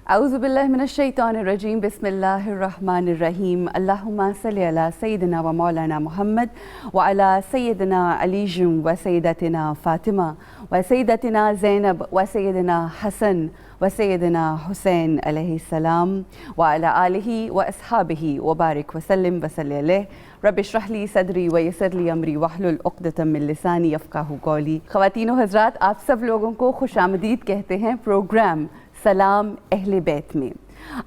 اعوذ باللہ من الشیطان الرجیم بسم اللہ الرحمن الرحیم اللہم صلی علی سیدنا و مولانا محمد وعلی سیدنا علی و سیدتنا فاطمہ و سیدتنا زینب و سیدنا حسن و سیدنا حسین علیہ السلام وعلی آلہ و اصحابہ وبارک وسلم وصلی علیہ رب اشرح لی صدری ویسر لی امری واحلل عقدۃ من لسانی یفقہوا قولی۔ خواتین و حضرات، آپ سب لوگوں کو خوش آمدید کہتے ہیں پروگرام سلام اہل بیت میں۔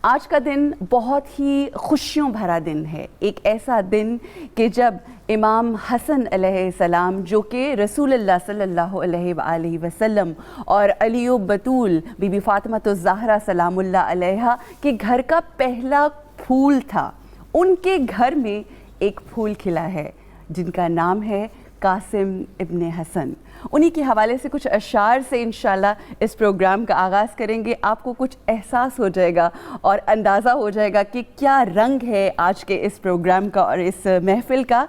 آج کا دن بہت ہی خوشیوں بھرا دن ہے، ایک ایسا دن کہ جب امام حسن علیہ السلام جو کہ رسول اللہ صلی اللہ علیہ وآلہ وسلم اور علی و بطول بی بی فاطمہ الزہرا سلام اللہ علیہا کے گھر کا پہلا پھول تھا، ان کے گھر میں ایک پھول کھلا ہے جن کا نام ہے قاسم ابن حسن۔ انہی کے حوالے سے کچھ اشعار سے انشاءاللہ اس پروگرام کا آغاز کریں گے۔ آپ کو کچھ احساس ہو جائے گا اور اندازہ ہو جائے گا کہ کیا رنگ ہے آج کے اس پروگرام کا اور اس محفل کا۔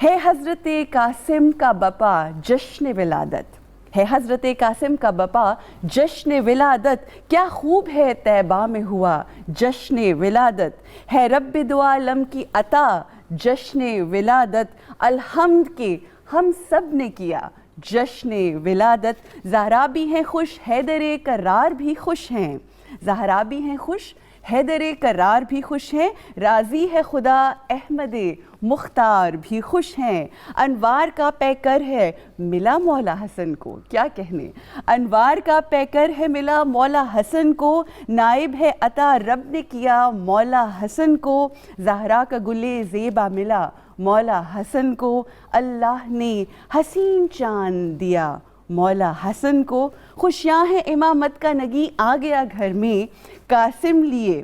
ہے حضرت قاسم کا بپا جشن ولادت، ہے حضرت قاسم کا بپا جشن ولادت، کیا خوب ہے طیبہ میں ہوا جشن ولادت، ہے رب دو عالم کی عطا جشن ولادت، الحمد کے ہم سب نے کیا جشن ولادت، زہرا بھی ہیں خوش حیدر کرار بھی خوش ہیں، زہرا بھی ہیں خوش حیدر کرار بھی خوش ہیں، راضی ہے خدا احمد مختار بھی خوش ہیں، انوار کا پیکر ہے ملا مولا حسن کو، کیا کہنے، انوار کا پیکر ہے ملا مولا حسن کو، نائب ہے عطا رب نے کیا مولا حسن کو، زہرا کا گلے زیبا ملا مولا حسن کو، اللہ نے حسین چاند دیا مولا حسن کو، خوشیاں ہیں امامت کا نگی آ گیا گھر میں، قاسم لیے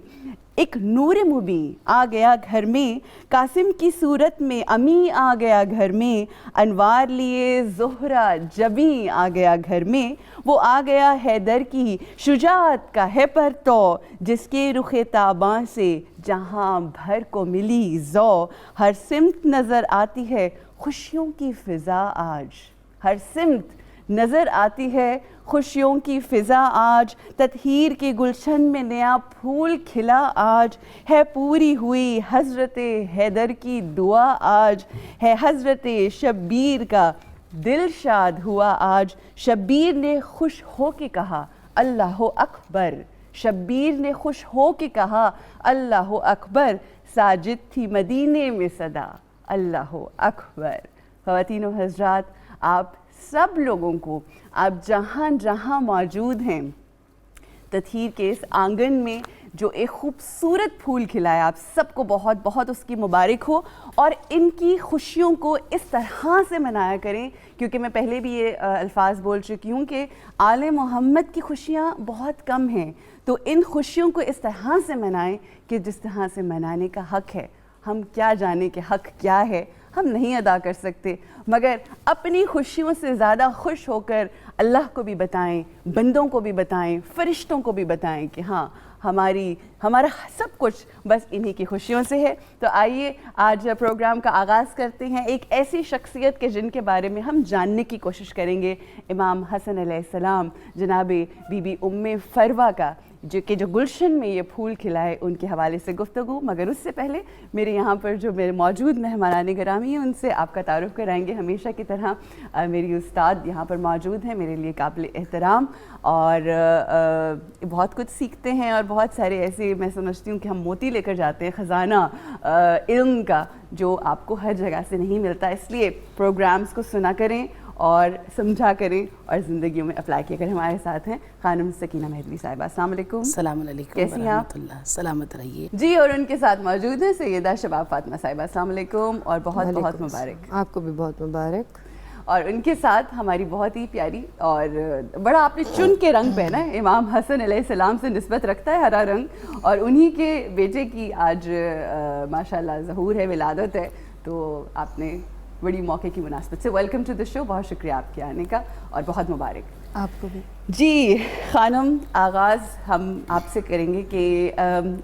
ایک نور مبیں آ گیا گھر میں، قاسم کی صورت میں امی آ گیا گھر میں، انوار لیے زہرہ جبیں آ گیا گھر میں، وہ آ گیا حیدر کی شجاعت کا ہے پرتو، جس کے رخ تاباں سے جہاں بھر کو ملی ذو، ہر سمت نظر آتی ہے خوشیوں کی فضا آج، ہر سمت نظر آتی ہے خوشیوں کی فضا آج، تطہیر کے گلشن میں نیا پھول کھلا آج، ہے پوری ہوئی حضرت حیدر کی دعا آج، ہے حضرت شبیر کا دل شاد ہوا آج، شبیر نے خوش ہو کے کہا اللہ اکبر، شبیر نے خوش ہو کے کہا اللہ اکبر، ساجد تھی مدینے میں صدا اللہ اکبر۔ خواتین و حضرات، آپ سب لوگوں کو، آپ جہاں جہاں موجود ہیں، تطہیر کے اس آنگن میں جو ایک خوبصورت پھول کھلا ہے، آپ سب کو بہت بہت اس کی مبارک ہو، اور ان کی خوشیوں کو اس طرح سے منایا کریں، کیونکہ میں پہلے بھی یہ الفاظ بول چکی ہوں کہ آل محمد کی خوشیاں بہت کم ہیں، تو ان خوشیوں کو اس طرح سے منائیں کہ جس طرح سے منانے کا حق ہے۔ ہم کیا جانے کہ حق کیا ہے، ہم نہیں ادا کر سکتے، مگر اپنی خوشیوں سے زیادہ خوش ہو کر اللہ کو بھی بتائیں، بندوں کو بھی بتائیں، فرشتوں کو بھی بتائیں کہ ہاں ہمارا سب کچھ بس انہی کی خوشیوں سے ہے۔ تو آئیے آج پروگرام کا آغاز کرتے ہیں ایک ایسی شخصیت کے جن کے بارے میں ہم جاننے کی کوشش کریں گے، امام حسن علیہ السلام، جناب بی بی ام فروہ کا، جو گلشن میں یہ پھول کھلائے، ان کے حوالے سے گفتگو۔ مگر اس سے پہلے میرے یہاں پر جو میرے موجود مہمانان گرامی ہیں ان سے آپ کا تعارف کرائیں گے۔ ہمیشہ کی طرح میری استاد یہاں پر موجود ہیں، میرے لیے قابل احترام، اور بہت کچھ سیکھتے ہیں، اور بہت سارے ایسے میں سمجھتی ہوں کہ ہم موتی لے کر جاتے ہیں، خزانہ علم کا جو آپ کو ہر جگہ سے نہیں ملتا، اس لیے پروگرامز کو سنا کریں اور سمجھا کریں اور زندگیوں میں اپلائی کیا کریں۔ ہمارے ساتھ ہیں خانم سکینہ مہدوی صاحبہ، السلام علیکم۔ السلام علیکم، کیسی ہیں آپ؟ اللہ سلامت رہیے جی، اور ان کے ساتھ موجود ہیں سیدہ شباب فاطمہ صاحبہ، السلام علیکم اور بہت بہت مبارک۔ آپ کو بھی بہت مبارک۔ اور ان کے ساتھ ہماری بہت ہی پیاری اور بڑا آپ نے چن کے رنگ پہنا ہے، امام حسن علیہ السلام سے نسبت رکھتا ہے ہرا رنگ، اور انہی کے بیٹے کی آج ماشاءاللہ ظہور ہے، ولادت ہے، تو آپ نے بڑی موقع کی مناسبت سے ویلکم ٹو دی شو، بہت شکریہ آپ کے آنے کا اور بہت مبارک آپ کو بھی۔ جی خانم، آغاز ہم آپ سے کریں گے کہ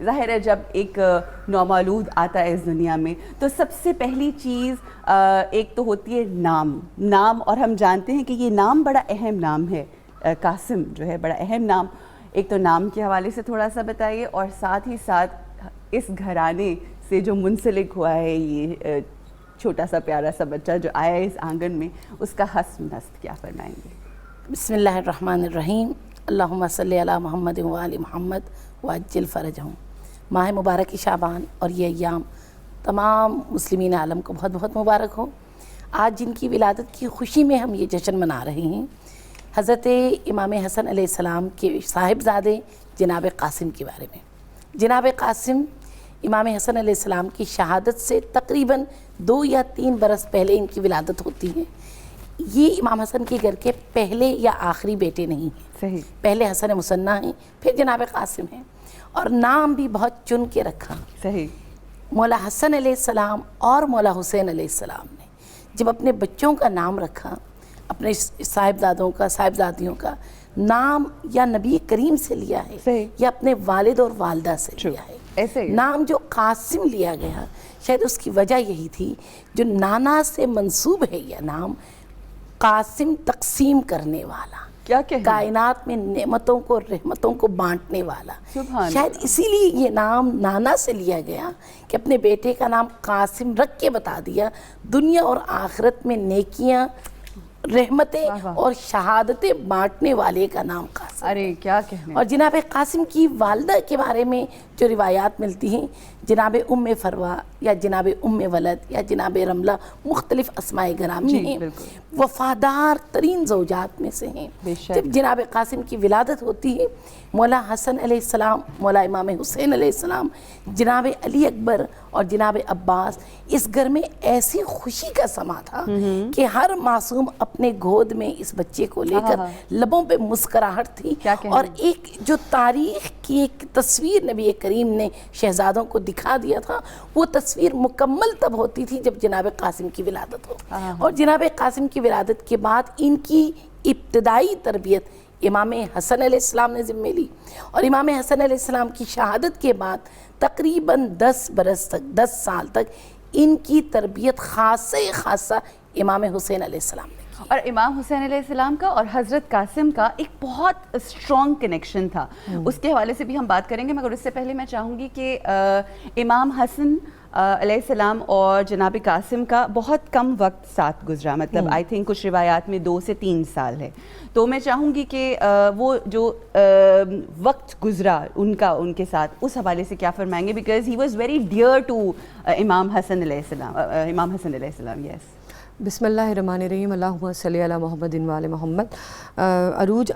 ظاہر ہے جب ایک نومولود آتا ہے اس دنیا میں تو سب سے پہلی چیز ایک تو ہوتی ہے نام، اور ہم جانتے ہیں کہ یہ نام بڑا اہم نام ہے، قاسم جو ہے بڑا اہم نام ایک تو نام کے حوالے سے تھوڑا سا بتائیے، اور ساتھ ہی ساتھ اس گھرانے سے جو منسلک ہوا ہے یہ چھوٹا سا پیارا سا بچہ جو آیا ہے اس آنگن میں، اس کا حسب نسب کیا فرمائیں گے؟ بسم اللہ الرحمن الرحیم، اللہم صلی علی محمد و آل محمد وعجل فرجہم۔ ماہ مبارک شعبان اور یہ ایام تمام مسلمین عالم کو بہت بہت مبارک ہو۔ آج جن کی ولادت کی خوشی میں ہم یہ جشن منا رہے ہیں، حضرت امام حسن علیہ السلام کے صاحبزادے جناب قاسم کے بارے میں۔ جناب قاسم امام حسن علیہ السلام کی شہادت سے تقریباً 2 یا 3 برس پہلے ان کی ولادت ہوتی ہے۔ یہ امام حسن کے گھر کے پہلے یا آخری بیٹے نہیں ہیں، صحیح، پہلے حسن مثنیٰ ہیں، پھر جناب قاسم ہیں، اور نام بھی بہت چن کے رکھا۔ صحیح۔ مولا حسن علیہ السلام اور مولا حسین علیہ السلام نے جب اپنے بچوں کا نام رکھا، اپنے صاحبزادوں کا، صاحبزادیوں کا نام یا نبی کریم سے لیا ہے، صحیح، یا اپنے والد اور والدہ سے لیا ہے۔ ایسے نام جو قاسم لیا گیا، شاید اس کی وجہ یہی تھی، جو نانا سے منسوب ہے یہ نام، قاسم تقسیم کرنے والا، کیا کہیں، کائنات میں نعمتوں کو، رحمتوں کو بانٹنے والا۔ سبحان شاید اسی لیے یہ نام نانا سے لیا گیا کہ اپنے بیٹے کا نام قاسم رکھ کے بتا دیا، دنیا اور آخرت میں نیکیاں، رحمتیں اور شہادتیں بانٹنے والے کا نام قاسم۔ ارے کیا کہنے۔ اور جناب قاسم کی والدہ کے بارے میں جو روایات ملتی ہیں، جناب ام فروا یا جناب ام ولد یا جناب رملہ، مختلف اسماء گرامی ہیں، وفادار ترین زوجات میں سے ہیں۔ جب جناب قاسم کی ولادت ہوتی ہے، مولا حسن علیہ السلام، مولا امام حسین علیہ السلام، جناب علی اکبر اور جناب عباس، اس گھر میں ایسی خوشی کا سما تھا کہ ہر معصوم اپنے گود میں اس بچے کو لے کر لبوں پہ مسکراہٹ تھی، اور ایک جو تاریخ کی ایک تصویر نبی کریم نے شہزادوں کو دکھا دیا تھا، وہ تصویر مکمل تب ہوتی تھی جب جناب قاسم کی ولادت ہو۔ اور جناب قاسم کی ولادت کے بعد ان کی ابتدائی تربیت امام حسن علیہ السلام نے ذمہ لی، اور امام حسن علیہ السلام کی شہادت کے بعد تقریباً 10 برس تک، 10 سال تک ان کی تربیت خاصہ امام حسین علیہ السلام نے۔ اور امام حسین علیہ السلام کا اور حضرت قاسم کا ایک بہت اسٹرانگ کنیکشن تھا، اس کے حوالے سے بھی ہم بات کریں گے، مگر اس سے پہلے میں چاہوں گی کہ امام حسن علیہ السلام اور جناب قاسم کا بہت کم وقت ساتھ گزرا، مطلب آئی تھنک کچھ روایات میں 2 سے 3 سال ہے، تو میں چاہوں گی کہ وہ جو وقت گزرا ان کے ساتھ، اس حوالے سے کیا فرمائیں گے، because he was very dear to امام حسن علیہ السلام۔ یس، بسم اللہ الرحمن الرحیم، اللہم صلی علی محمد و آل محمد۔ عروج،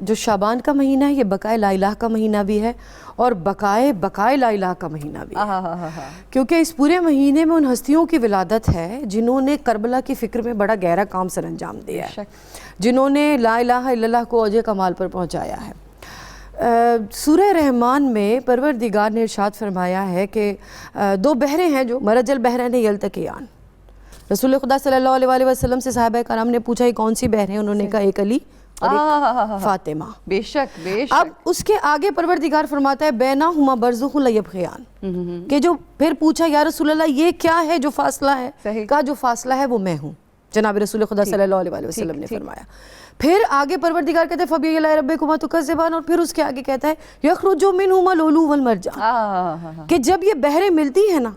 جو شعبان کا مہینہ ہے یہ بقائے لا الہ کا مہینہ بھی ہے، اور بقائے لا الہ کا مہینہ بھی ہے، کیونکہ اس پورے مہینے میں ان ہستیوں کی ولادت ہے جنہوں نے کربلا کی فکر میں بڑا گہرا کام سر انجام دیا ہے، جنہوں نے لا الہ الا اللہ کو اوج کمال پر پہنچایا ہے۔ سورہ رحمان میں پروردگار نے ارشاد فرمایا ہے کہ 2 بحریں ہیں جو مرج البحرین یلتقیان۔ رسول خدا صلی اللہ علیہ وسلم سے صحابہ کرام نے پوچھا یہ کون سی بحریں، انہوں نے کہا ایک علی اور ایک فاطمہ۔ بے شک بے شک۔ اب اس کے آگے پروردگار فرماتا ہے بینہما برزخ لا یبغیان، کہ جو پھر پوچھا یا رسول اللہ یہ کیا ہے جو فاصلہ ہے، کہا جو فاصلہ ہے وہ میں ہوں، جناب رسول خدا صلی اللہ علیہ وسلم نے فرمایا۔ پھر آگے پروردگار کہتے ہیں فَبِأَيِّ آلَاءِ رَبِّكُمَا تُكَذِّبَانِ، اور پھر اس کے آگے کہتا ہے يَخْرُجُ مِنْهُمَا اللُّؤْلُؤُ وَالْمَرْجَانُ، کہ جب یہ بحریں ملتی ہیں نا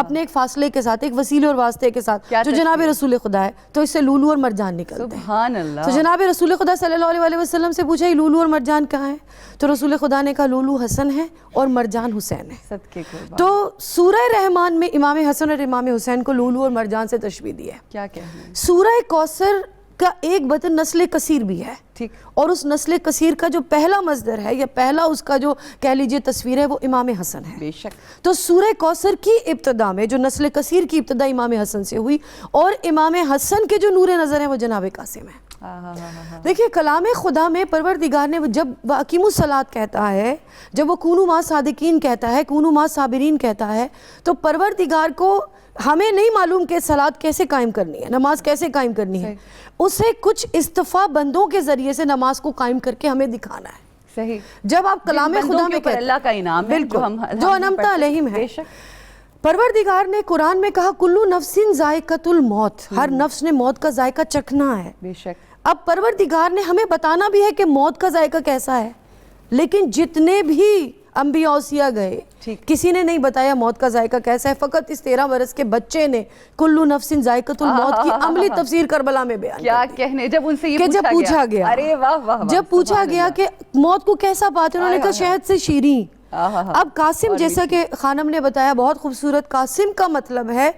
اپنے ایک فاصلے کے ساتھ، ایک وسیلے اور واسطے کے ساتھ، جو جناب رسول خدا ہے، تو اس سے لولو اور مرجان نکلتے ہیں۔ سبحان اللہ۔ تو جناب رسول خدا صلی اللہ علیہ وسلم سے پوچھا یہ لولو اور مرجان کہاں ہے، تو رسول خدا نے کہا لولو حسن ہے اور مرجان حسین ہے۔ صدقے قربان۔ تو سورہ رحمان میں امام حسن اور امام حسین کو لولو اور مرجان سے تشبیہ دی ہے۔ کیا کہنا ہے؟ سورہ کوثر کا ایک بطن نسل کثیر بھی ہے، ٹھیک، اور اس نسل کثیر کا جو پہلا مصدر ہے یا پہلا اس کا جو کہہ لیجئے تصویر ہے وہ امام حسن ہے۔ بے شک۔ تو سورہ کوثر کی ابتدا میں جو نسل کثیر کی ابتدا امام حسن سے ہوئی، اور امام حسن کے جو نور نظر ہیں وہ جناب قاسم ہیں۔ دیکھیں کلام خدا میں پروردگار نے جب وَأَقِیمُوا الصَّلَاةَ کہتا ہے، جب وہ کونوا مع صادقین کہتا ہے، کونوا مع صابرین کہتا ہے، تو پروردگار کو ہمیں نہیں معلوم کہ صلاۃ کیسے قائم کرنی ہے، نماز کیسے قائم کرنی ہے، اسے کچھ استفاء بندوں کے ذریعے سے نماز کو قائم کر کے ہمیں دکھانا ہے۔ صحیح، جب آپ کلام خدا میں کہتے اللہ کا انعام ہے بالکل جو انعمت علیہم ہے، بے شک۔ پروردگار نے قرآن میں کہا کلو نفس ذائقۃ الموت، ہر نفس نے موت کا ذائقہ چکھنا ہے۔ بے شک۔ اب پروردگار نے ہمیں بتانا بھی ہے کہ موت کا ذائقہ کیسا ہے، لیکن جتنے بھی انبیاء اوصیاء گئے کسی نے نہیں بتایا موت کا ذائقہ کیسا ہے، فقط اس 13 برس کے بچے نے کلو نفس ذائقۃ الموت کی عملی تفسیر کربلا میں بیان کیا کہنے، جب ان سے یہ جب پوچھا گیا، ارے واہ واہ، جب پوچھا گیا کہ موت کو کیسا پاتے، انہوں نے کہا شہد سے شیریں۔ اب قاسم، جیسا کہ خانم نے بتایا بہت خوبصورت، قاسم کا مطلب ہے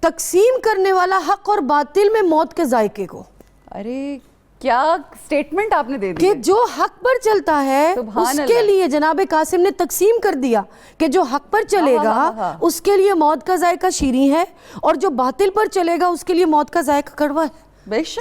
تقسیم کرنے والا حق اور باطل میں موت کے ذائقے کو۔ ارے کیا سٹیٹمنٹ آپ نے دے دی کہ جو حق پر چلتا ہے اس کے لیے جناب قاسم نے تقسیم کر دیا کہ جو حق پر چلے گا اس کے لیے موت کا ذائقہ شیریں ہے، اور جو باطل پر چلے گا اس کے لیے موت کا ذائقہ کڑوا ہے،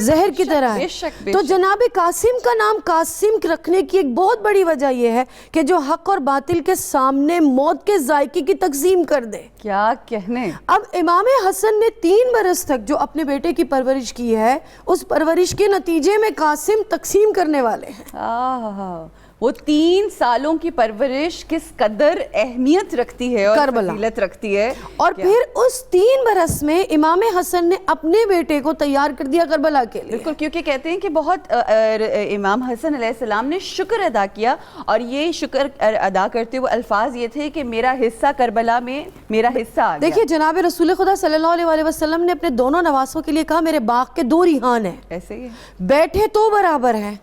زہر کی طرح ہے۔ تو جناب قاسم کا نام قاسم رکھنے کی ایک بہت بڑی وجہ یہ ہے کہ جو حق اور باطل کے سامنے موت کے ذائقے کی تقسیم کر دے۔ کیا کہنے۔ اب امام حسن نے 3 برس تک جو اپنے بیٹے کی پرورش کی ہے، اس پرورش کے نتیجے میں قاسم تقسیم کرنے والے ہیں۔ وہ 3 سالوں کی پرورش کس قدر اہمیت رکھتی ہے اور فضیلت رکھتی ہے، اور پھر اس 3 برس میں امام حسن نے اپنے بیٹے کو تیار کر دیا کربلا کے لیے۔ بالکل، کیونکہ کہتے ہیں کہ بہت امام حسن علیہ السلام نے شکر ادا کیا، اور یہ شکر ادا کرتے ہوئے الفاظ یہ تھے کہ میرا حصہ کربلا میں میرا حصہ آ گیا۔ دیکھیے جناب رسول خدا صلی اللہ علیہ وسلم نے اپنے دونوں نواسوں کے لیے کہا میرے باغ کے 2 ریحان ہیں، ایسے ہی بیٹھے تو برابر ہیں،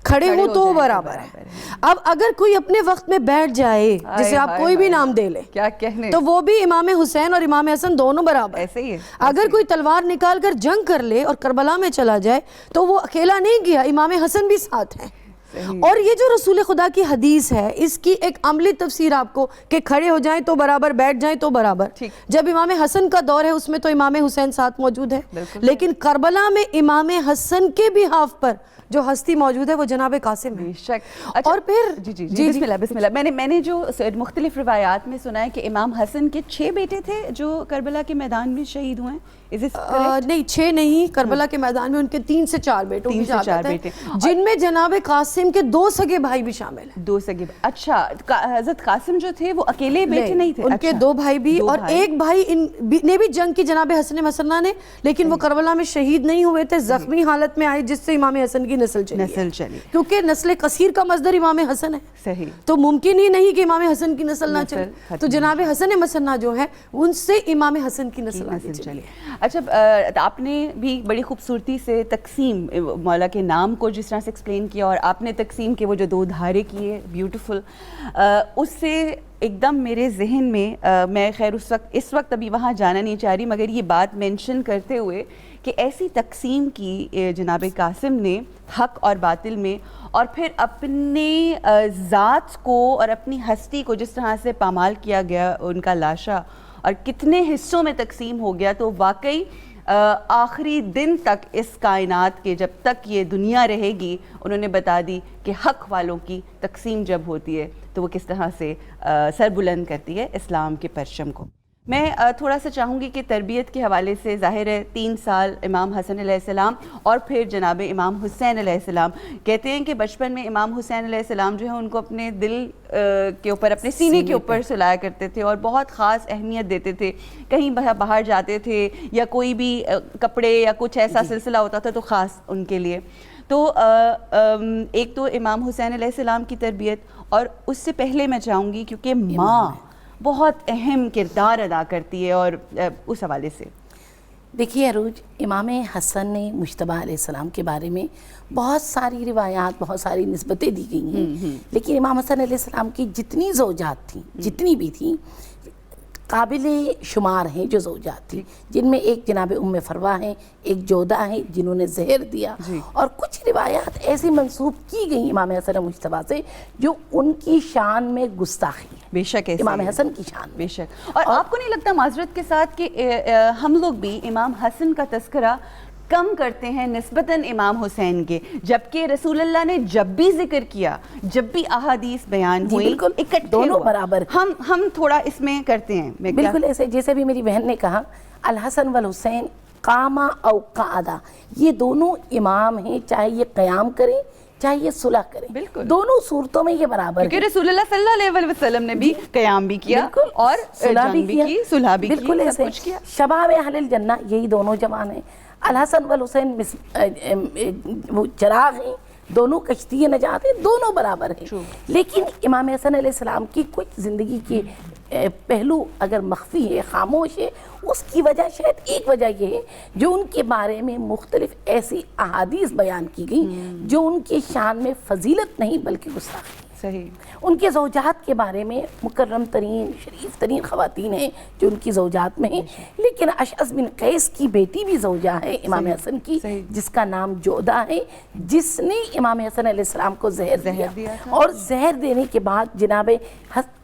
کھڑے ہو تو برابر ہے۔ اب اگر کوئی اپنے وقت میں بیٹھ جائے، جسے آپ کوئی بھی نام دے لیں، کیا کہنے، تو وہ بھی امام حسین اور امام حسن دونوں برابر، ایسے ہی ہے۔ اگر کوئی تلوار نکال کر جنگ کر لے اور کربلا میں چلا جائے تو وہ اکیلا نہیں گیا، امام حسن بھی ساتھ ہیں۔ اور یہ جو رسول خدا کی حدیث ہے، اس کی ایک عملی تفسیر آپ کو کہ کھڑے ہو جائیں تو برابر، بیٹھ جائیں تو برابر، جب امام حسن کا دور ہے اس میں تو امام حسین ساتھ موجود ہے، لیکن کربلا میں امام حسن کے بھی ہاف پر جو ہستی موجود ہے وہ جناب قاسم ہے۔ اور پھر جی بسم اللہ، میں نے جو مختلف روایات میں سنا ہے کہ امام حسن کے 6 بیٹے تھے جو کربلا کے میدان میں شہید ہوئے ہیں۔ نہیں 6 نہیں، کربلا کے میدان میں ان کے 3 سے 4 بیٹوں کی شہادت ہے، جن میں جناب قاسم کے 2 سگے بھائی بھی شامل ہیں۔ 2 سگے، اچھا، حضرت قاسم جو تھے وہ اکیلے بیٹے نہیں تھے، ان کے 2 بھائی بھی، اور ایک بھائی نے بھی جنگ کی جناب حسن مسنہ نے، لیکن وہ کربلا میں شہید نہیں ہوئے تھے، زخمی حالت میں آئے، جس سے امام حسن کی نسل چلی، کیونکہ نسل قصیر کا مصدر امام حسن ہے، صحیح، تو ممکن ہی نہیں کہ امام حسن کی نسل نہ چلے، تو جناب حسن مسنہ جو ہے ان سے امام حسن کی نسل آگے چلی۔ اچھا، آپ نے بھی بڑی خوبصورتی سے تقسیم مولا کے نام کو جس طرح سے ایکسپلین کیا، اور آپ نے تقسیم کے وہ جو 2 دھارے کیے، بیوٹیفل، اس سے ایک دم میرے ذہن میں خیر اس وقت ابھی وہاں جانا نہیں چاہ رہی، مگر یہ بات مینشن کرتے ہوئے کہ ایسی تقسیم کی جناب قاسم نے حق اور باطل میں، اور پھر اپنے ذات کو اور اپنی ہستی کو جس طرح سے پامال کیا گیا، ان کا لاشا اور کتنے حصوں میں تقسیم ہو گیا، تو واقعی آخری دن تک اس کائنات کے، جب تک یہ دنیا رہے گی، انہوں نے بتا دی کہ حق والوں کی تقسیم جب ہوتی ہے تو وہ کس طرح سے سر بلند کرتی ہے اسلام کے پرچم کو۔ میں تھوڑا سا چاہوں گی کہ تربیت کے حوالے سے ظاہر ہے 3 سال امام حسن علیہ السلام اور پھر جناب امام حسین علیہ السلام، کہتے ہیں کہ بچپن میں امام حسین علیہ السلام جو ہے ان کو اپنے دل کے اوپر، اپنے سینے کے اوپر سلایا کرتے تھے، اور بہت خاص اہمیت دیتے تھے، کہیں باہر جاتے تھے یا کوئی بھی کپڑے یا کچھ ایسا سلسلہ ہوتا تھا تو خاص ان کے لیے۔ تو ایک تو امام حسین علیہ السلام کی تربیت، اور اس سے پہلے میں چاہوں گی کیونکہ ماں بہت اہم کردار ادا کرتی ہے، اور اس حوالے سے دیکھیے عروج، امام حسن نے مجتبیٰ علیہ السلام کے بارے میں بہت ساری روایات، بہت ساری نسبتیں دی گئی ہیں، لیکن امام حسن علیہ السلام کی جتنی زوجات تھیں، جتنی بھی تھیں، قابل شمار ہیں جو زوجات تھیں، جن میں ایک جناب ام فروہ ہیں، ایک جودہ ہیں جنہوں نے زہر دیا، اور کچھ روایات ایسی منسوب کی گئی امام حسن مجتبیٰ سے جو ان کی شان میں گستاخی ہے، بے شک امام حسن کی شان میں۔ بے شک، اور آپ کو نہیں لگتا معذرت کے ساتھ کہ ہم لوگ بھی امام حسن کا تذکرہ کم کرتے ہیں نسبتاً امام حسین کے، جبکہ رسول اللہ نے جب بھی ذکر کیا، جب بھی احادیث بیان ہوئی، اکٹھے دونوں برابر، ہم تھوڑا اس میں کرتے ہیں۔ بالکل ایسے جیسے بھی میری بہن نے کہا، الحسن والحسین قاما او قعدا، یہ دونوں امام ہیں، چاہے یہ قیام کریں چاہے یہ صلح کریں، بالکل دونوں صورتوں میں یہ برابر ہیں، کیونکہ رسول اللہ صلی اللہ علیہ وسلم نے بھی قیام بھی کیا اور جنگ بھی کی، صلح بھی کی، بالکل ایسے شباب اہل الجنہ یہی دونوں جوان ہیں۔ الحسن والحسین وہ چراغ ہیں دونوں کشتی نجات ہیں، دونوں برابر ہیں. لیکن امام حسن علیہ السلام کی کچھ زندگی کے پہلو اگر مخفی ہے، خاموش ہے، اس کی وجہ شاید ایک وجہ یہ ہے جو ان کے بارے میں مختلف ایسی احادیث بیان کی گئی جو ان کی شان میں فضیلت نہیں بلکہ گستاخی. صحیح. ان کے زوجات کے بارے میں مکرم ترین شریف ترین خواتین ہیں جو ان کی زوجات میں ہیں، لیکن اشعث بن قیس کی بیٹی بھی زوجہ ہے امام حسن کی جس کا نام جودہ ہے، جس نے امام حسن علیہ السلام کو زہر دیا اور زہر دینے کے بعد جناب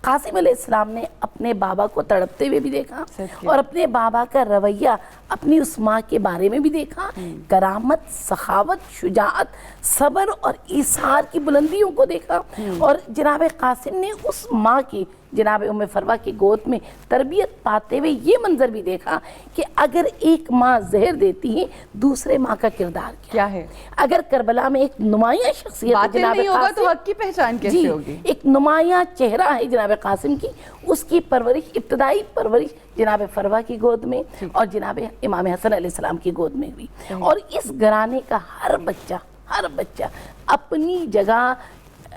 قاسم علیہ السلام نے اپنے بابا کو تڑپتے ہوئے بھی دیکھا اور اپنے بابا کا رویہ اپنی اس ماں کے بارے میں بھی دیکھا. کرامت، سخاوت، شجاعت، صبر اور ایثار کی بلندیوں کو دیکھا اور جناب قاسم نے اس ماں کی جناب ام فروہ کی گود میں تربیت پاتے ہوئے یہ منظر بھی دیکھا کہ اگر ایک ماں زہر دیتی ہے دوسرے ماں کا کردار کیا ہے. اگر کربلا میں ایک نمایاں شخصیت جناب قاسم تو حق کی پہچان کیسے ہوگی؟ ایک نمایاں چہرہ ہے جناب قاسم کی، اس کی پرورش، ابتدائی پرورش جناب فروہ کی گود میں اور جناب امام حسن علیہ السلام کی گود میں ہوئی. اور اس گھرانے کا ہر بچہ اپنی جگہ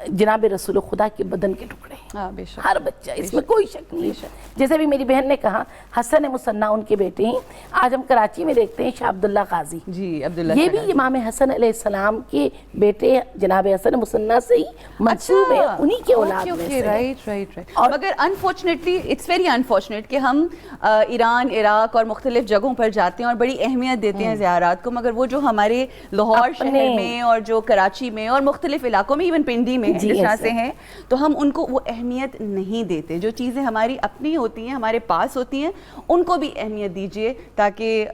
جناب رسول خدا کے بدن کے ٹکڑے ہیں، ہر بچہ، اس میں کوئی شک نہیں ہے. جیسے بھی میری بہن نے کہا حسن مصنع ان کے بیٹے ہیں. آج ہم کراچی میں دیکھتے ہیں شاہ عبداللہ قاضی، یہ بھی امام حسن علیہ السلام کے بیٹے جناب حسن مصنع سے ہی منسوب ہے، انہی کے اولاد میں سے. رائٹ. مگر انفارچونیٹلی اٹس ویری انفارچونیٹ کہ ہم ایران، عراق اور مختلف جگہوں پر جاتے ہیں اور بڑی اہمیت دیتے ہیں زیارات کو، مگر وہ جو ہمارے لاہور شہر میں اور جو کراچی میں اور مختلف علاقوں میں، ایون پنڈی میں جس طرح سے ہیں، تو ہم ان کو وہ اہمیت نہیں دیتے. جو چیزیں ہماری اپنی ہوتی ہیں، ہمارے پاس ہوتی ہیں، ان کو بھی اہمیت دیجیے تاکہ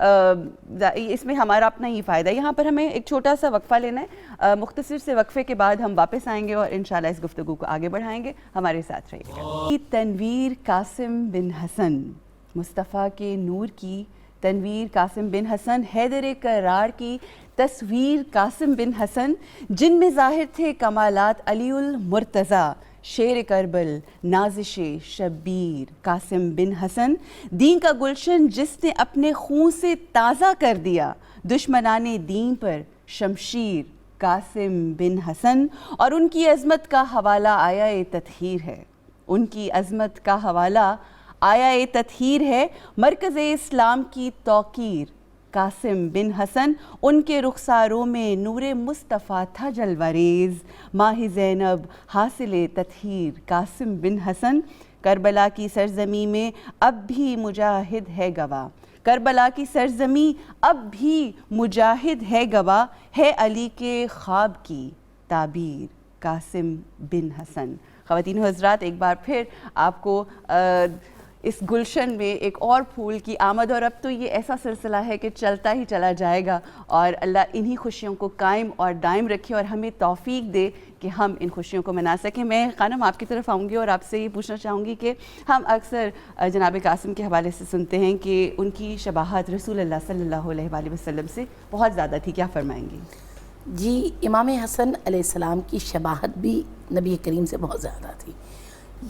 اس میں ہمارا اپنا ہی فائدہ ہے. یہاں پر ہمیں ایک چھوٹا سا وقفہ لینا ہے، مختصر سے وقفے کے بعد ہم واپس آئیں گے اور انشاءاللہ اس گفتگو کو آگے بڑھائیں گے. ہمارے ساتھ رہیے گا. تنویر قاسم بن حسن، مصطفیٰ کے نور کی تنویر قاسم بن حسن، حیدر کرار کی تصویر قاسم بن حسن، جن میں ظاہر تھے کمالات علی المرتضیٰ، شیر کربل، نازش شبیر. قاسم بن حسن دین کا گلشن جس نے اپنے خون سے تازہ کر دیا دشمنان دین پر شمشیر. قاسم بن حسن اور ان کی عظمت کا حوالہ آیا تطہیر ہے، ان کی عظمت کا حوالہ آیا تطہیر ہے، مرکز اسلام کی توقیر. قاسم بن حسن ان کے رخساروں میں نور مصطفیٰ تھا جلوہ ریز، ماہ زینب حاصل تطہیر. قاسم بن حسن کربلا کی سرزمین میں اب بھی مجاہد ہے گواہ، کربلا کی سرزمین اب بھی مجاہد ہے گواہ، ہے علی کے خواب کی تعبیر. قاسم بن حسن. خواتین و حضرات، ایک بار پھر آپ کو اس گلشن میں ایک اور پھول کی آمد، اور اب تو یہ ایسا سلسلہ ہے کہ چلتا ہی چلا جائے گا، اور اللہ انہی خوشیوں کو قائم اور دائم رکھے اور ہمیں توفیق دے کہ ہم ان خوشیوں کو منا سکیں. میں خانم آپ کی طرف آؤں گی اور آپ سے یہ پوچھنا چاہوں گی کہ ہم اکثر جناب قاسم کے حوالے سے سنتے ہیں کہ ان کی شباہت رسول اللہ صلی اللہ علیہ وآلہ وسلم سے بہت زیادہ تھی، کیا فرمائیں گی؟ جی، امام حسن علیہ السلام کی شباہت بھی نبی کریم سے بہت زیادہ تھی.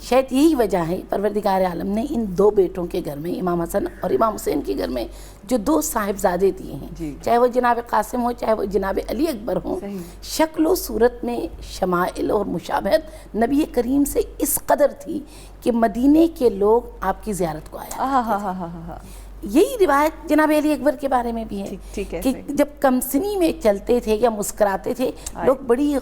شاید یہی وجہ ہے پروردگار عالم نے ان دو بیٹوں کے گھر میں، امام حسن اور امام حسین کے گھر میں جو دو صاحبزادے دیے ہیں، چاہے وہ جناب قاسم ہو چاہے وہ جناب علی اکبر ہوں، شکل و صورت میں شمائل اور مشابہت نبی کریم سے اس قدر تھی کہ مدینے کے لوگ آپ کی زیارت کو آیا. یہی روایت جناب علی اکبر کے بارے میں بھی ہے کہ جب کمسنی میں چلتے تھے یا مسکراتے تھے لوگ بڑی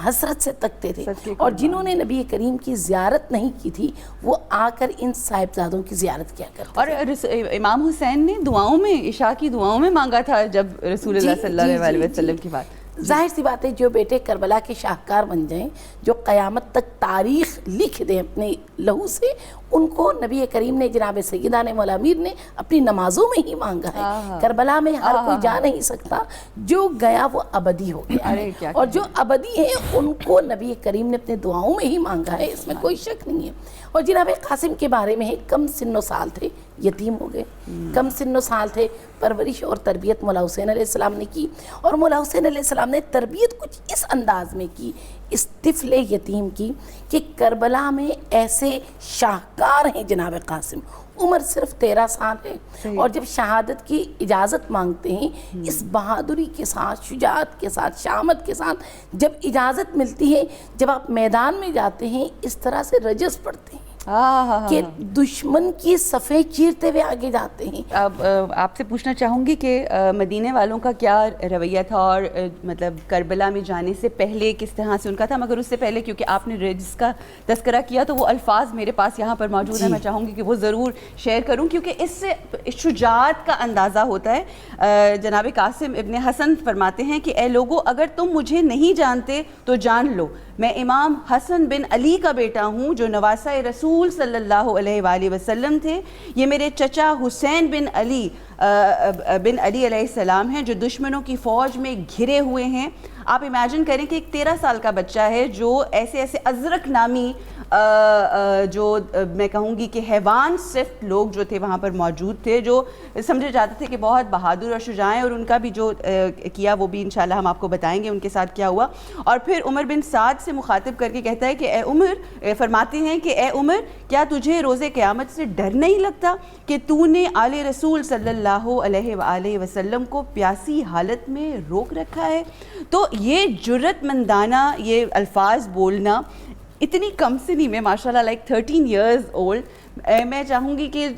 حسرت سے تکتے تھے، اور جنہوں نے نبی کریم کی زیارت نہیں کی تھی وہ آ کر ان صاحبزادوں کی زیارت کیا کرتے تھے. اور امام حسین نے دعاؤں میں، عشاء کی دعاؤں میں مانگا تھا جب رسول اللہ صلی اللہ علیہ وسلم کی بات. ظاہر سی بات ہے جو بیٹے کربلا کے شاہکار بن جائیں، جو قیامت تک تاریخ لکھ دیں اپنے لہو سے، ان کو نبی کریم نے جناب سیدنا مولا امیر نے اپنی نمازوں میں ہی مانگا ہے. کربلا میں ہر کوئی جا نہیں سکتا، جو گیا وہ ابدی ہو گیا، اور جو ابدی ہیں ان کو نبی کریم نے اپنے دعاؤں میں ہی مانگا ہے، اس میں کوئی شک نہیں ہے. اور جناب قاسم کے بارے میں ہے کم سن و سال تھے یتیم ہو گئے، کم سن و سال تھے. پرورش اور تربیت مولا حسین علیہ السلام نے کی، اور مولا حسین علیہ السلام نے تربیت کچھ اس انداز میں کی اس طفل یتیم کی کہ کربلا میں ایسے شاہکار ہیں جناب قاسم، عمر صرف 13 سال ہے، اور جب شہادت کی اجازت مانگتے ہیں اس بہادری کے ساتھ، شجاعت کے ساتھ، شامت کے ساتھ جب اجازت ملتی ہے، جب آپ میدان میں جاتے ہیں اس طرح سے رجز پڑھتے ہیں کہ دشمن کی صفیں چیرتے ہوئے آگے جاتے ہیں۔ اب آپ سے پوچھنا چاہوں گی کہ مدینے والوں کا کیا رویہ تھا، اور مطلب کربلا میں جانے سے پہلے کس طرح سے ان کا تھا، مگر اس سے پہلے کیونکہ آپ نے رجز کا تذکرہ کیا تو وہ الفاظ میرے پاس یہاں پر موجود ہیں، میں چاہوں گی کہ وہ ضرور شیئر کروں، کیونکہ اس سے شجاعت کا اندازہ ہوتا ہے۔ جناب قاسم ابن حسن فرماتے ہیں کہ اے لوگو، اگر تم مجھے نہیں جانتے تو جان لو، میں امام حسن بن علی کا بیٹا ہوں جو نواسہ رسول صلی اللہ علیہ وآلہ وسلم تھے۔ یہ میرے چچا حسین بن علی علیہ السلام ہیں جو دشمنوں کی فوج میں گھرے ہوئے ہیں۔ آپ امیجن کریں کہ ایک 13 سال کا بچہ ہے جو ایسے ازرق نامی جو میں کہوں گی کہ حیوان صفت لوگ جو تھے وہاں پر موجود تھے، جو سمجھے جاتے تھے کہ بہت بہادر اور شجاع ہیں، اور ان کا بھی جو کیا وہ بھی انشاءاللہ ہم آپ کو بتائیں گے ان کے ساتھ کیا ہوا۔ اور پھر عمر بن سعد سے مخاطب کر کے کہتا ہے کہ اے عمر، فرماتے ہیں کہ اے عمر، کیا تجھے روز قیامت سے ڈر نہیں لگتا کہ تو نے آل رسول صلی اللہ علیہ وآلہ وسلم کو پیاسی حالت میں روک رکھا ہے؟ تو یہ جرت مندانہ یہ الفاظ بولنا اتنی کم سنی میں، ماشاءاللہ لائک 13 ایئرز اولڈ، میں چاہوں گی کہ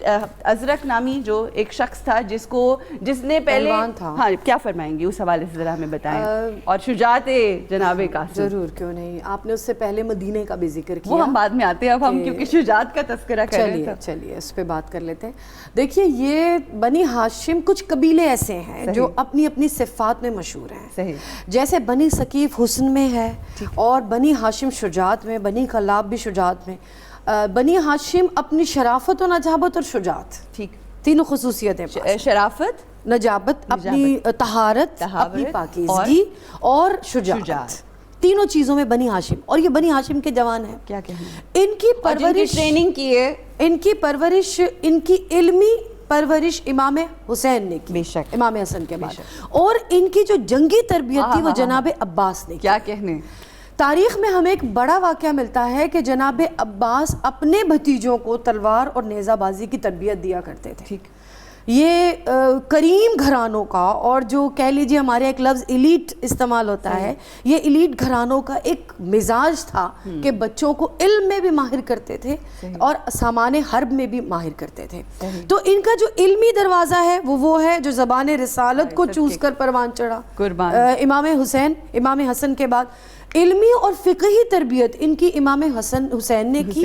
ازرق نامی جو ایک شخص تھا جس نے پہلے، ہاں کیا فرمائیں گے اس حوالے سے ذرا ہمیں بتائیں، اور شجاعت جناب قاسم؟ ضرور، کیوں نہیں، آپ نے اس سے پہلے مدینے کا بھی ذکر کیا، وہ ہم بعد میں آتے ہیں، اب ہم کیونکہ شجاعت کا تذکرہ کر رہے ہیں۔ چلیے اس پہ بات کر لیتے ہیں۔ دیکھیے، یہ بنی ہاشم کچھ قبیلے ایسے ہیں جو اپنی اپنی صفات میں مشہور ہیں، جیسے بنی ثقیف حسن میں ہے، اور بنی ہاشم شجاعت میں، بنی کلاب بھی شجاعت میں۔ بنی ہاشم اپنی شرافت و نجابت اور شجاعت، تینوں خصوصیتیں، شرافت، نجابت، اپنی طہارت، اپنی پاکیزگی اور شجاعت، تینوں چیزوں میں بنی ہاشم، اور یہ بنی ہاشم کے جوان ہیں، کیا کہنا، ان کی پرورش، ٹریننگ کی ہے، ان کی پرورش، ان کی علمی پرورش امام حسین نے کی، بے شک امام حسن کے بعد، اور ان کی جو جنگی تربیت تھی وہ جناب عباس نے کی۔ کیا کہنے، تاریخ میں ہمیں ایک بڑا واقعہ ملتا ہے کہ جناب عباس اپنے بھتیجوں کو تلوار اور نیزہ بازی کی تربیت دیا کرتے تھے۔ یہ کریم گھرانوں کا، اور جو کہہ لیجیے ہمارے ایک لفظ ایلیٹ استعمال ہوتا ہے، یہ ایلیٹ گھرانوں کا ایک مزاج تھا کہ بچوں کو علم میں بھی ماہر کرتے تھے اور سامان حرب میں بھی ماہر کرتے تھے۔ تو ان کا جو علمی دروازہ ہے وہ ہے جو زبان رسالت کو چوز کر پروان چڑھا امام حسن کے بعد۔ علمی اور فقہی تربیت ان کی امام حسین نے کی،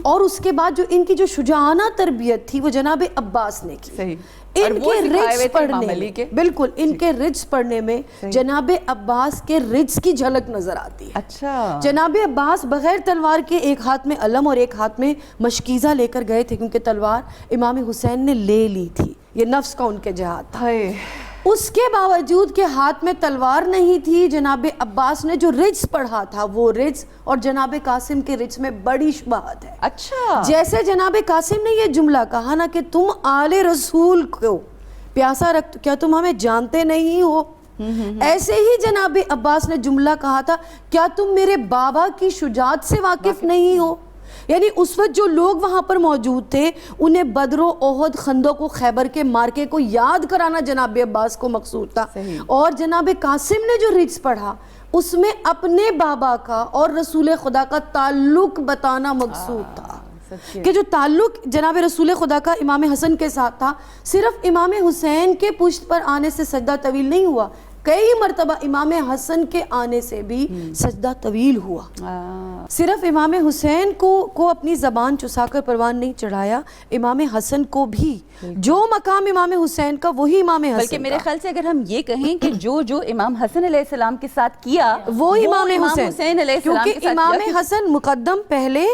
اور اس کے بعد جو ان کی جو شجاعانہ تربیت تھی وہ جناب عباس نے کی۔ ان کے رجز پڑھنے میں، بالکل ان کے رجز پڑھنے میں جناب عباس کے رجز کی جھلک نظر آتی ہے۔ اچھا، جناب عباس بغیر تلوار کے ایک ہاتھ میں علم اور ایک ہاتھ میں مشکیزہ لے کر گئے تھے، کیونکہ تلوار امام حسین نے لے لی تھی، یہ نفس کا ان کے جہاد تھا۔ اس کے باوجود کہ ہاتھ میں تلوار نہیں تھی، جناب عباس نے جو رجز پڑھا تھا وہ رجز اور جناب قاسم کے رجز میں بڑی شباہت ہے۔ اچھا، جیسے جناب قاسم نے یہ جملہ کہا نا کہ تم آل رسول کو پیاسا رکھ، کیا تم ہمیں جانتے نہیں ہو، ایسے ہی جناب عباس نے جملہ کہا تھا کیا تم میرے بابا کی شجاعت سے واقف نہیں ہو۔ یعنی اس وقت جو لوگ وہاں پر موجود تھے انہیں بدر و احد، خندق و خیبر کے مارکے کو یاد کرانا جناب عباس کو مقصود تھا، اور جناب قاسم نے جو رجز پڑھا اس میں اپنے بابا کا اور رسول خدا کا تعلق بتانا مقصود تھا، کہ جو تعلق جناب رسول خدا کا امام حسن کے ساتھ تھا، صرف امام حسین کے پشت پر آنے سے سجدہ طویل نہیں ہوا، کئی مرتبہ امام حسن کے آنے سے بھی سجدہ طویل ہوا۔ صرف امام حسین کو اپنی زبان چسا کر پروان نہیں چڑھایا، امام حسن کو بھی جو مقام امام حسین کا وہی امام حسن، بلکہ میرے خیال سے اگر ہم یہ کہیں کہ جو امام حسن علیہ السلام کے ساتھ کیا وہ امام حسین علیہ السلام کے ساتھ، کیونکہ امام حسن مقدم پہلے،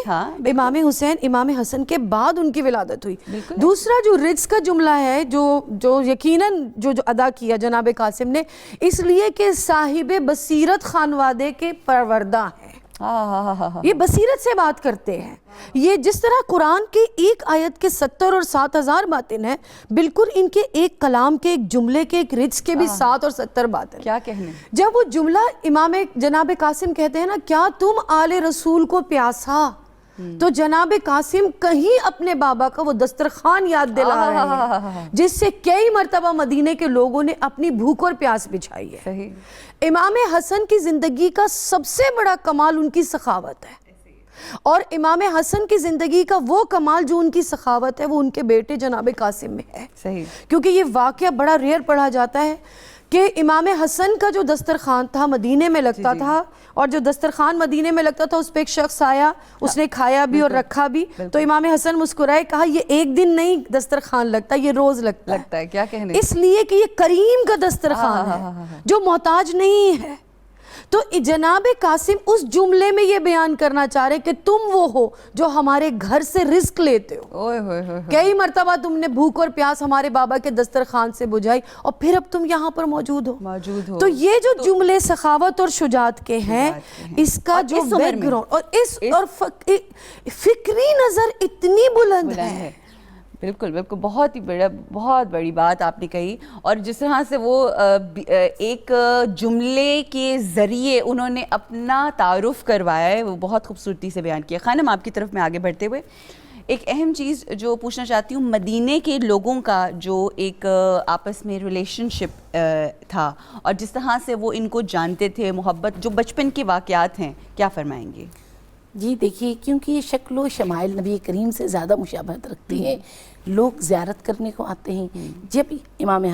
امام حسین امام حسن کے بعد ان کی ولادت ہوئی۔ دوسرا جو رجز کا جملہ ہے جو یقیناً جو ادا کیا جناب قاسم نے، اس لیے کہ صاحب بصیرت خانوادے کے پروردہ ہیں، یہ بصیرت سے بات کرتے ہیں. یہ جس طرح قرآن کے ایک آیت کے 70 اور 7,000 باطن ہیں، بالکل ان کے ایک کلام کے، ایک جملے کے، ایک رجز کے بھی 7 اور 70 باطن. کیا کہنے. جب وہ جملہ امام جناب قاسم کہتے ہیں نا، کیا تم آل رسول کو پیاسا، تو جناب قاسم کہیں اپنے بابا کا وہ دسترخوان یاد دلا رہے ہیں جس سے کئی مرتبہ مدینے کے لوگوں نے اپنی بھوک اور پیاس بجھائی ہے. صحیح. امام حسن کی زندگی کا سب سے بڑا کمال ان کی سخاوت ہے، اور امام حسن کی زندگی کا وہ کمال جو ان کی سخاوت ہے وہ ان کے بیٹے جناب قاسم میں ہے. صحیح. کیونکہ یہ واقعہ بڑا ریئر پڑھا جاتا ہے کہ امام حسن کا جو دسترخوان تھا مدینے میں لگتا تھا، اور جو دسترخوان مدینے میں لگتا تھا اس پہ ایک شخص آیا، اس نے کھایا بھی اور رکھا بھی، تو امام حسن مسکرائے، کہا یہ ایک دن نہیں دسترخوان لگتا، یہ روز لگتا ہے. کیا کہنے. اس لیے کہ یہ کریم کا دسترخوان ہے جو محتاج نہیں ہے. تو جناب قاسم اس جملے میں یہ بیان کرنا چاہ رہے کہ تم وہ ہو جو ہمارے گھر سے رزق لیتے ہو. کئی مرتبہ تم نے بھوک اور پیاس ہمارے بابا کے دسترخوان سے بجھائی، اور پھر اب تم یہاں پر موجود ہو. تو یہ جو جملے سخاوت اور شجاعت کے ہیں، اس کا جو بیک گراؤنڈ اور فکری نظر اتنی بلند ہے. بالکل بالکل، بہت بڑی بات آپ نے کہی. اور جس طرح سے وہ ایک جملے کے ذریعے انہوں نے اپنا تعارف کروایا ہے، وہ بہت خوبصورتی سے بیان کیا. خانم، آپ کی طرف میں آگے بڑھتے ہوئے ایک اہم چیز جو پوچھنا چاہتی ہوں، مدینے کے لوگوں کا جو ایک آپس میں ریلیشن شپ تھا، اور جس طرح سے وہ ان کو جانتے تھے، محبت، جو بچپن کے واقعات ہیں، کیا فرمائیں گے؟ جی دیکھیے، کیونکہ یہ شکل و شمائل نبی کریم سے زیادہ مشابہت رکھتی ہے. لوگ زیارت کرنے کو آتے ہیں. جب امام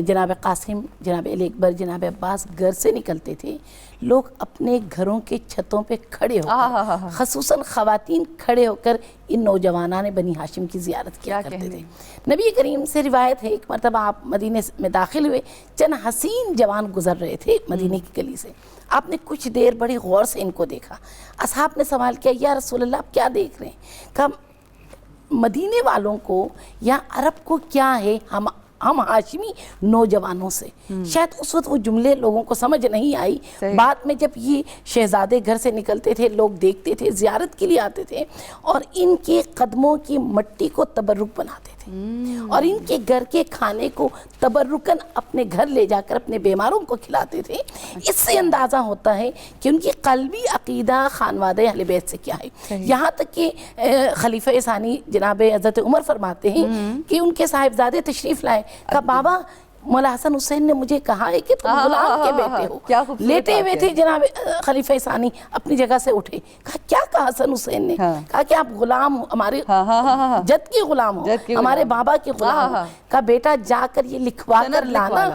جناب قاسم، جناب علی اکبر، جناب عباس گھر سے نکلتے تھے، لوگ اپنے گھروں کے چھتوں پہ کھڑے ہو کر، خصوصاً خواتین کھڑے ہو کر ان نوجوانان بنی ہاشم کی زیارت کیا کرتے تھے. نبی کریم سے روایت ہے، ایک مرتبہ آپ مدینے میں داخل ہوئے، چند حسین جوان گزر رہے تھے مدینے کی گلی سے. آپ نے کچھ دیر بڑی غور سے ان کو دیکھا. اصحاب نے سوال کیا، یا رسول اللہ آپ کیا دیکھ رہے ہیں؟ کہا مدینے والوں کو یا عرب کو کیا ہے ہم ہاشمی نوجوانوں سے. شاید اس وقت وہ جملے لوگوں کو سمجھ نہیں آئی. بعد میں جب یہ شہزادے گھر سے نکلتے تھے، لوگ دیکھتے تھے، زیارت کے لیے آتے تھے، اور ان کے قدموں کی مٹی کو تبرک بناتے تھے، اور ان کے گھر کے کھانے کو تبرکن اپنے گھر لے جا کر اپنے بیماروں کو کھلاتے تھے. اس سے اندازہ ہوتا ہے کہ ان کی قلبی عقیدہ خانوادہ اہل بیت سے کیا ہے. یہاں تک کہ خلیفہ ثانی جناب حضرت عمر فرماتے ہیں کہ ان کے صاحبزادے تشریف لائے، کہا بابا مولا حسن حسین نے مجھے کہا ہے کہ تم غلام کے بیٹے ہو. لیٹے ہوئے تھے جناب خلیفہ ثانی، اپنی جگہ سے اٹھے، کہا کیا کہا حسن حسین نے؟ کہا کہ آپ غلام ہو، ہمارے جد کے غلام ہو، ہمارے بابا کے غلام ہو. کہا بیٹا جا کر یہ لکھوا کر لانا.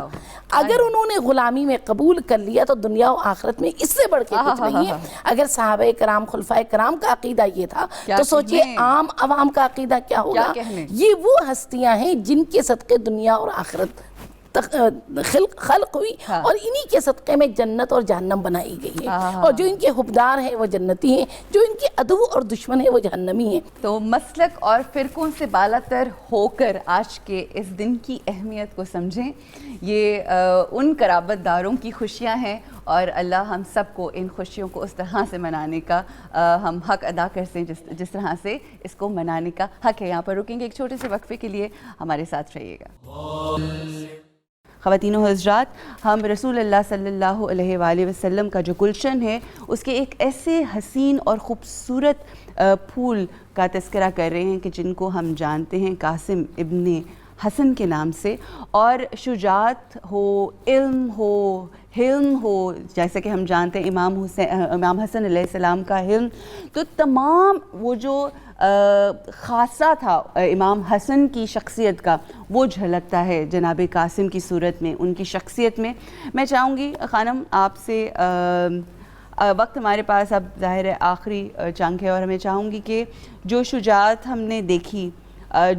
اگر انہوں نے غلامی میں قبول کر لیا تو دنیا و آخرت میں اس سے بڑھ کے کچھ نہیں ہے. اگر صحابہ کرام، خلفائے کرام کا عقیدہ یہ تھا تو سوچئے عام عوام کا عقیدہ کیا ہوگا. یہ وہ ہستیاں ہیں جن کے صدقے دنیا اور آخرت خلق ہوئی، اور انہی کے صدقے میں جنت اور جہنم بنائی گئی ہے. اور جو ان کے حبدار ہیں وہ جنتی ہیں، جو ان کے عدو اور دشمن ہیں وہ جہنمی ہیں. تو مسلک اور فرقوں سے بالاتر ہو کر آج کے اس دن کی اہمیت کو سمجھیں. یہ ان قرابت داروں کی خوشیاں ہیں، اور اللہ ہم سب کو ان خوشیوں کو اس طرح سے منانے کا ہم حق ادا کرتے ہیں جس طرح سے اس کو منانے کا حق ہے. یہاں پر رکیں گے ایک چھوٹے سے وقفے کے لیے، ہمارے ساتھ رہیے گا. خواتین و حضرات، ہم رسول اللہ صلی اللہ علیہ وآلہ وسلم کا جو گلشن ہے، اس کے ایک ایسے حسین اور خوبصورت پھول کا تذکرہ کر رہے ہیں کہ جن کو ہم جانتے ہیں قاسم ابن حسن کے نام سے. اور شجاعت ہو، علم ہو، حلم ہو، جیسے کہ ہم جانتے ہیں امام حسن علیہ السلام کا حلم، تو تمام وہ جو خاصہ تھا امام حسن کی شخصیت کا، وہ جھلکتا ہے جناب قاسم کی صورت میں، ان کی شخصیت میں. میں چاہوں گی خانم آپ سے، وقت ہمارے پاس اب ظاہر ہے آخری چنک ہے، اور ہمیں چاہوں گی کہ جو شجاعت ہم نے دیکھی،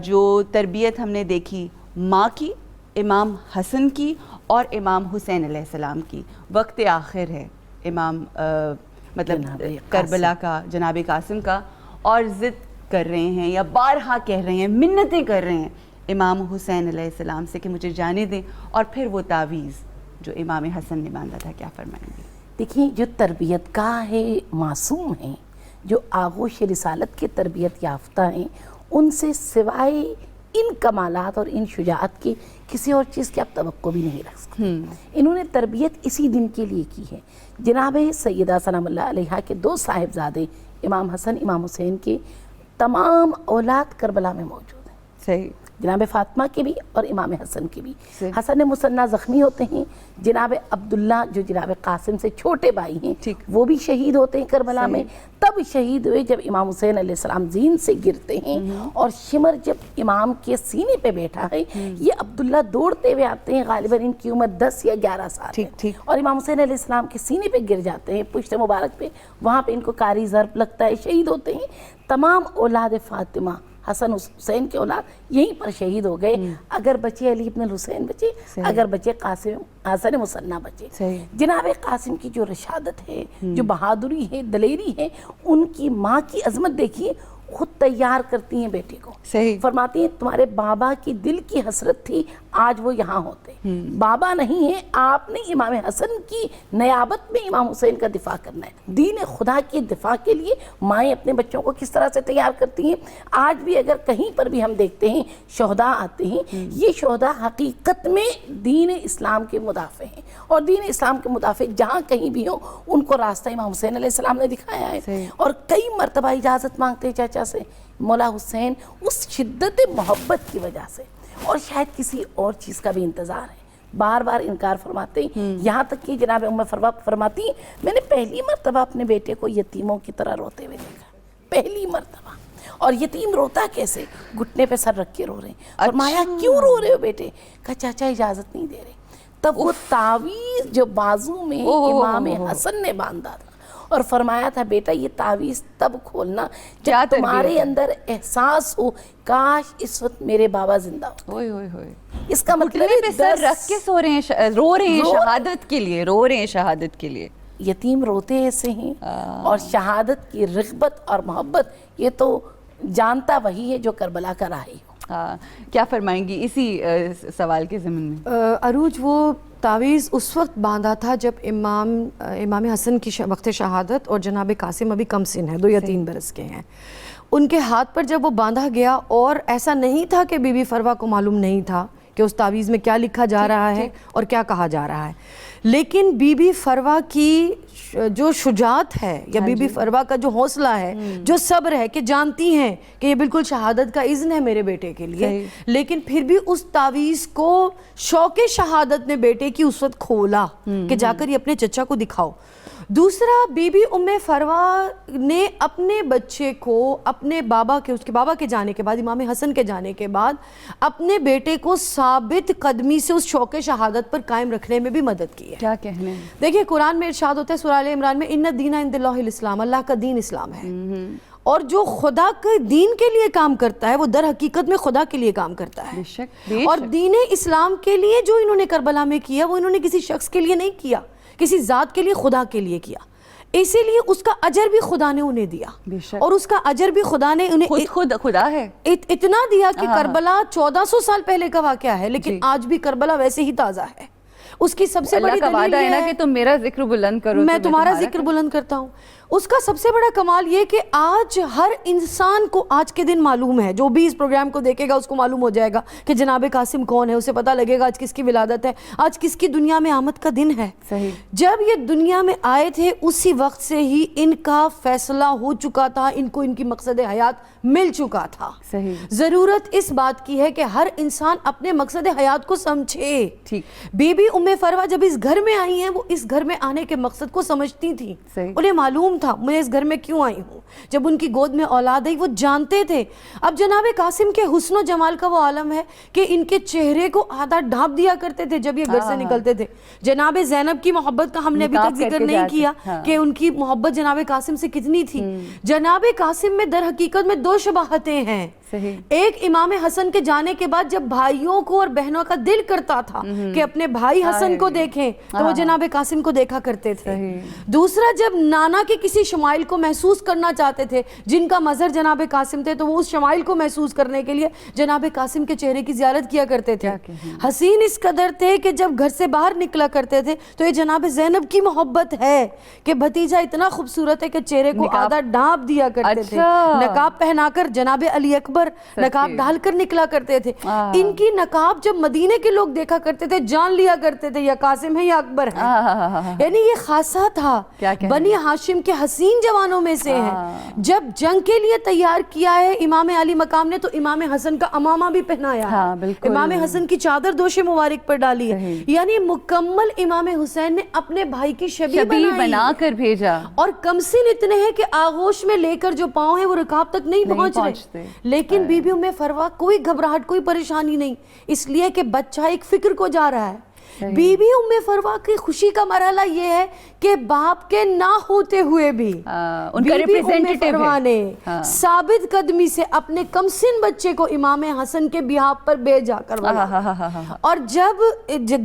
جو تربیت ہم نے دیکھی ماں کی، امام حسن کی اور امام حسین علیہ السلام کی، وقت آخر ہے امام مطلب کربلا کا، جناب قاسم کا، اور ضد کر رہے ہیں یا بارہا کہہ رہے ہیں، منتیں کر رہے ہیں امام حسین علیہ السلام سے کہ مجھے جانے دیں، اور پھر وہ تعویذ جو امام حسن نے باندھا تھا، کیا فرمائیں گے؟ دیکھیں جو تربیت گاہ معصوم ہیں، جو آغوش رسالت کے تربیت یافتہ ہیں، ان سے سوائے ان کمالات اور ان شجاعت کی کسی اور چیز کی آپ توقع بھی نہیں رکھ سکتے۔ انہوں نے تربیت اسی دن کے لیے کی ہے۔ جناب سیدہ سلام اللہ علیہا کے 2 صاحبزادے امام حسن امام حسین کے تمام اولاد کربلا میں موجود ہیں، صحیح، جناب فاطمہ کے بھی اور امام حسن کے بھی۔ حسن مثنیٰ زخمی ہوتے ہیں، جناب عبداللہ جو جناب قاسم سے چھوٹے بھائی ہیں وہ بھی شہید ہوتے ہیں کربلا میں۔ تب شہید ہوئے جب امام حسین علیہ السلام زین سے گرتے ہیں اور شمر جب امام کے سینے پہ بیٹھا ہے، یہ عبداللہ دوڑتے ہوئے آتے ہیں، غالباً ان کی عمر 10 یا 11 سال ہے، اور امام حسین علیہ السلام کے سینے پہ گر جاتے ہیں، پشت مبارک پہ، وہاں پہ ان کو کاری ضرب لگتا ہے، شہید ہوتے ہیں۔ تمام اولاد فاطمہ، حسن حسین کے اولاد یہیں پر شہید ہو گئے۔ اگر بچے علی ابن الحسین بچے، اگر بچے قاسم حسن مثنیٰ بچے۔ جناب قاسم کی جو رشادت ہے، جو بہادری ہے، دلیری ہے، ان کی ماں کی عظمت دیکھیے، خود تیار کرتی ہیں بیٹے کو، فرماتی ہیں تمہارے بابا کی دل کی حسرت تھی آج وہ یہاں ہوتے، بابا نہیں ہیں، آپ نے امام حسن کی نیابت میں امام حسین کا دفاع کرنا ہے۔ دین خدا کے دفاع کے لیے مائیں اپنے بچوں کو کس طرح سے تیار کرتی ہیں۔ آج بھی اگر کہیں پر بھی ہم دیکھتے ہیں شہداء آتے ہیں، یہ شہداء حقیقت میں دین اسلام کے مدافع ہیں، اور دین اسلام کے مدافع جہاں کہیں بھی ہوں ان کو راستہ امام حسین علیہ السلام نے دکھایا ہے، اور کئی مرتبہ اجازت مانگتے ہیں چاچا سے مولا حسین، اس شدت محبت کی وجہ سے، اور شاید کسی اور چیز کا بھی انتظار ہے، بار بار انکار فرماتے ہیں۔ یہاں تک کہ جناب ام فروا فرماتی ہیں میں نے پہلی مرتبہ اپنے بیٹے کو یتیموں کی طرح روتے ہوئے دیکھا، پہلی مرتبہ۔ اور یتیم روتا کیسے؟ گھٹنے پہ سر رکھ کے رو رہے ہیں۔ فرمایا کیوں رو رہے ہو بیٹے؟ کہا چاچا اجازت نہیں دے رہے۔ تب وہ تعویذ جو بازو میں امام حسن نے باندھا تھا اور فرمایا تھا بیٹا یہ تعویذ تب کھولنا جب تمہارے اندر احساس ہو کاش اس وقت میرے بابا زندہ ہو۔ اس کا مطلب ہے سر رکھ کے سو رہے ہیں، رو رہے ہیں شہادت کے لیے، رو رہے ہیں شہادت کے لیے۔ یتیم روتے ایسے ہیں، اور شہادت کی رغبت اور محبت یہ تو جانتا وہی ہے جو کربلا کا راہی ہو۔ کیا فرمائیں گی اسی سوال کے ضمن میں؟ عروج وہ تعویذ اس وقت باندھا تھا جب امام حسن کی وقت شہادت اور جناب قاسم ابھی کم سن ہے، 2 یا 3 برس کے ہیں، ان کے ہاتھ پر جب وہ باندھا گیا، اور ایسا نہیں تھا کہ بی بی فروا کو معلوم نہیں تھا کہ اس تعویذ میں کیا لکھا جا رہا ہے اور کیا کہا جا رہا ہے، لیکن بی بی فروا کی جو شجاعت ہے یا بی بی فروا کا جو حوصلہ ہے، جو صبر ہے، کہ جانتی ہیں کہ یہ بالکل شہادت کا اذن ہے میرے بیٹے کے لیے، لیکن پھر بھی اس تعویذ کو شوق شہادت نے بیٹے کی اس وقت کھولا کہ جا کر یہ اپنے چچا کو دکھاؤ۔ دوسرا، بی بی ام فروا نے اپنے بچے کو اپنے بابا کے، اس کے بابا کے جانے کے بعد، امام حسن کے جانے کے بعد، اپنے بیٹے کو ثابت قدمی سے اس شوق شہادت پر قائم رکھنے میں بھی مدد کی ہے۔ کیا کہنے؟ دیکھیں قرآن میں ارشاد ہوتا ہے سورہ آل عمران میں، ان الدین عند اللہ الاسلام، اللہ کا دین اسلام ہے، اور جو خدا کے دین کے لیے کام کرتا ہے وہ در حقیقت میں خدا کے لیے کام کرتا ہے۔ اور دین اسلام کے لیے جو انہوں نے کربلا میں کیا وہ انہوں نے کسی شخص کے لیے نہیں کیا، کسی ذات کے لیے، خدا کے لیے کیا، اسی لیے اس کا اجر بھی خدا نے انہیں دیا، اور اس کا اجر بھی خدا نے انہیں خدا ہے اتنا دیا کہ کربلا 1400 سال پہلے کا واقعہ ہے، لیکن آج بھی کربلا ویسے ہی تازہ ہے۔ اس کی سب سے بڑی دلیل یہ ہے کہ تم میرا ذکر بلند کرو، میں تمہارا ذکر بلند کرتا ہوں۔ اس کا سب سے بڑا کمال یہ کہ آج ہر انسان کو آج کے دن معلوم ہے، جو بھی اس پروگرام کو دیکھے گا اس کو معلوم ہو جائے گا کہ جناب قاسم کون ہے، اسے پتہ لگے گا آج کس کی ولادت ہے، آج کس کی دنیا میں آمد کا دن ہے۔ جب یہ دنیا میں آئے تھے اسی وقت سے ہی ان کا فیصلہ ہو چکا تھا، ان کو ان کی مقصد حیات مل چکا تھا۔ ضرورت اس بات کی ہے کہ ہر انسان اپنے مقصد حیات کو سمجھے۔ بی بی ام فروا جب اس گھر میں آئی ہیں، وہ اس گھر میں آنے کے مقصد کو سمجھتی تھی، انہیں معلوم تھا میں اس گھر میں کیوں آئی ہوں۔ جب ان کی گود میں اولاد آئی وہ جانتے تھے۔ اب جناب قاسم کے حسن و جمال کا وہ عالم ہے کہ ان کے چہرے کو آدھا ڈھانپ دیا کرتے تھے جب یہ گھر سے نکلتے تھے۔ جناب زینب کی محبت کا ہم نے ابھی تک ذکر نہیں کیا کہ ان کی محبت جناب قاسم سے کتنی تھی۔ جناب قاسم میں در حقیقت میں 2 شباہتیں ہیں۔ ایک امام حسن کے جانے کے بعد جب بھائیوں کو اور بہنوں کا دل کرتا تھا کہ اپنے بھائی حسن کو دیکھیں تو وہ جناب قاسم کو دیکھا کرتے تھے. دوسرا جب نانا کے کسی شمائل کو محسوس کرنا چاہتے تھے جن کا مظہر جناب قاسم تھے تو وہ اس شمائل کو محسوس کرنے کے لیے جناب قاسم کے چہرے کی زیارت کیا کرتے تھے. حسین اس قدر تھے کہ جب گھر سے باہر نکلا کرتے تھے تو یہ جناب زینب کی محبت ہے کہ بھتیجا اتنا خوبصورت ہے کہ چہرے کو آدھا ڈھانپ دیا کرتے تھے. نقاب پہنا کر جناب علی اکبر نقاب ڈال کر نکلا کرتے تھے. ان کی نقاب جب مدینے کے لوگ دیکھا کرتے تھے جان لیا کرتے تھے یا قاسم ہے یا اکبر ہے. یعنی یہ خاصہ تھا بنی ہاشم کے حسین جوانوں میں سے ہیں. جب جنگ کے لیے تیار کیا ہے امام علی مقام نے تو امام حسن کا امامہ بھی پہنایا ہے, امام حسن کی چادر دوش مبارک پر ڈالی ہے. یعنی مکمل امام حسین نے اپنے بھائی کی شبیہ بنا کر بھیجا. اور کمسن اتنے ہیں کہ آغوش میں لے کر جو پاؤں ہیں وہ رکاب تک نہیں پہنچ رہے, لیکن بی بی ام فروا کوئی گھبراہٹ کوئی پریشانی نہیں, اس لیے کہ بچہ ایک فکر کو جا رہا ہے. بی بی ام فروا کی خوشی کا مرحلہ یہ ہے کہ باپ کے نہ ہوتے ہوئے بھی بی بی ام فروا نے ثابت قدمی سے اپنے کمسن بچے کو امام حسن کے بیہاپ پر بھیجا کروایا. اور جب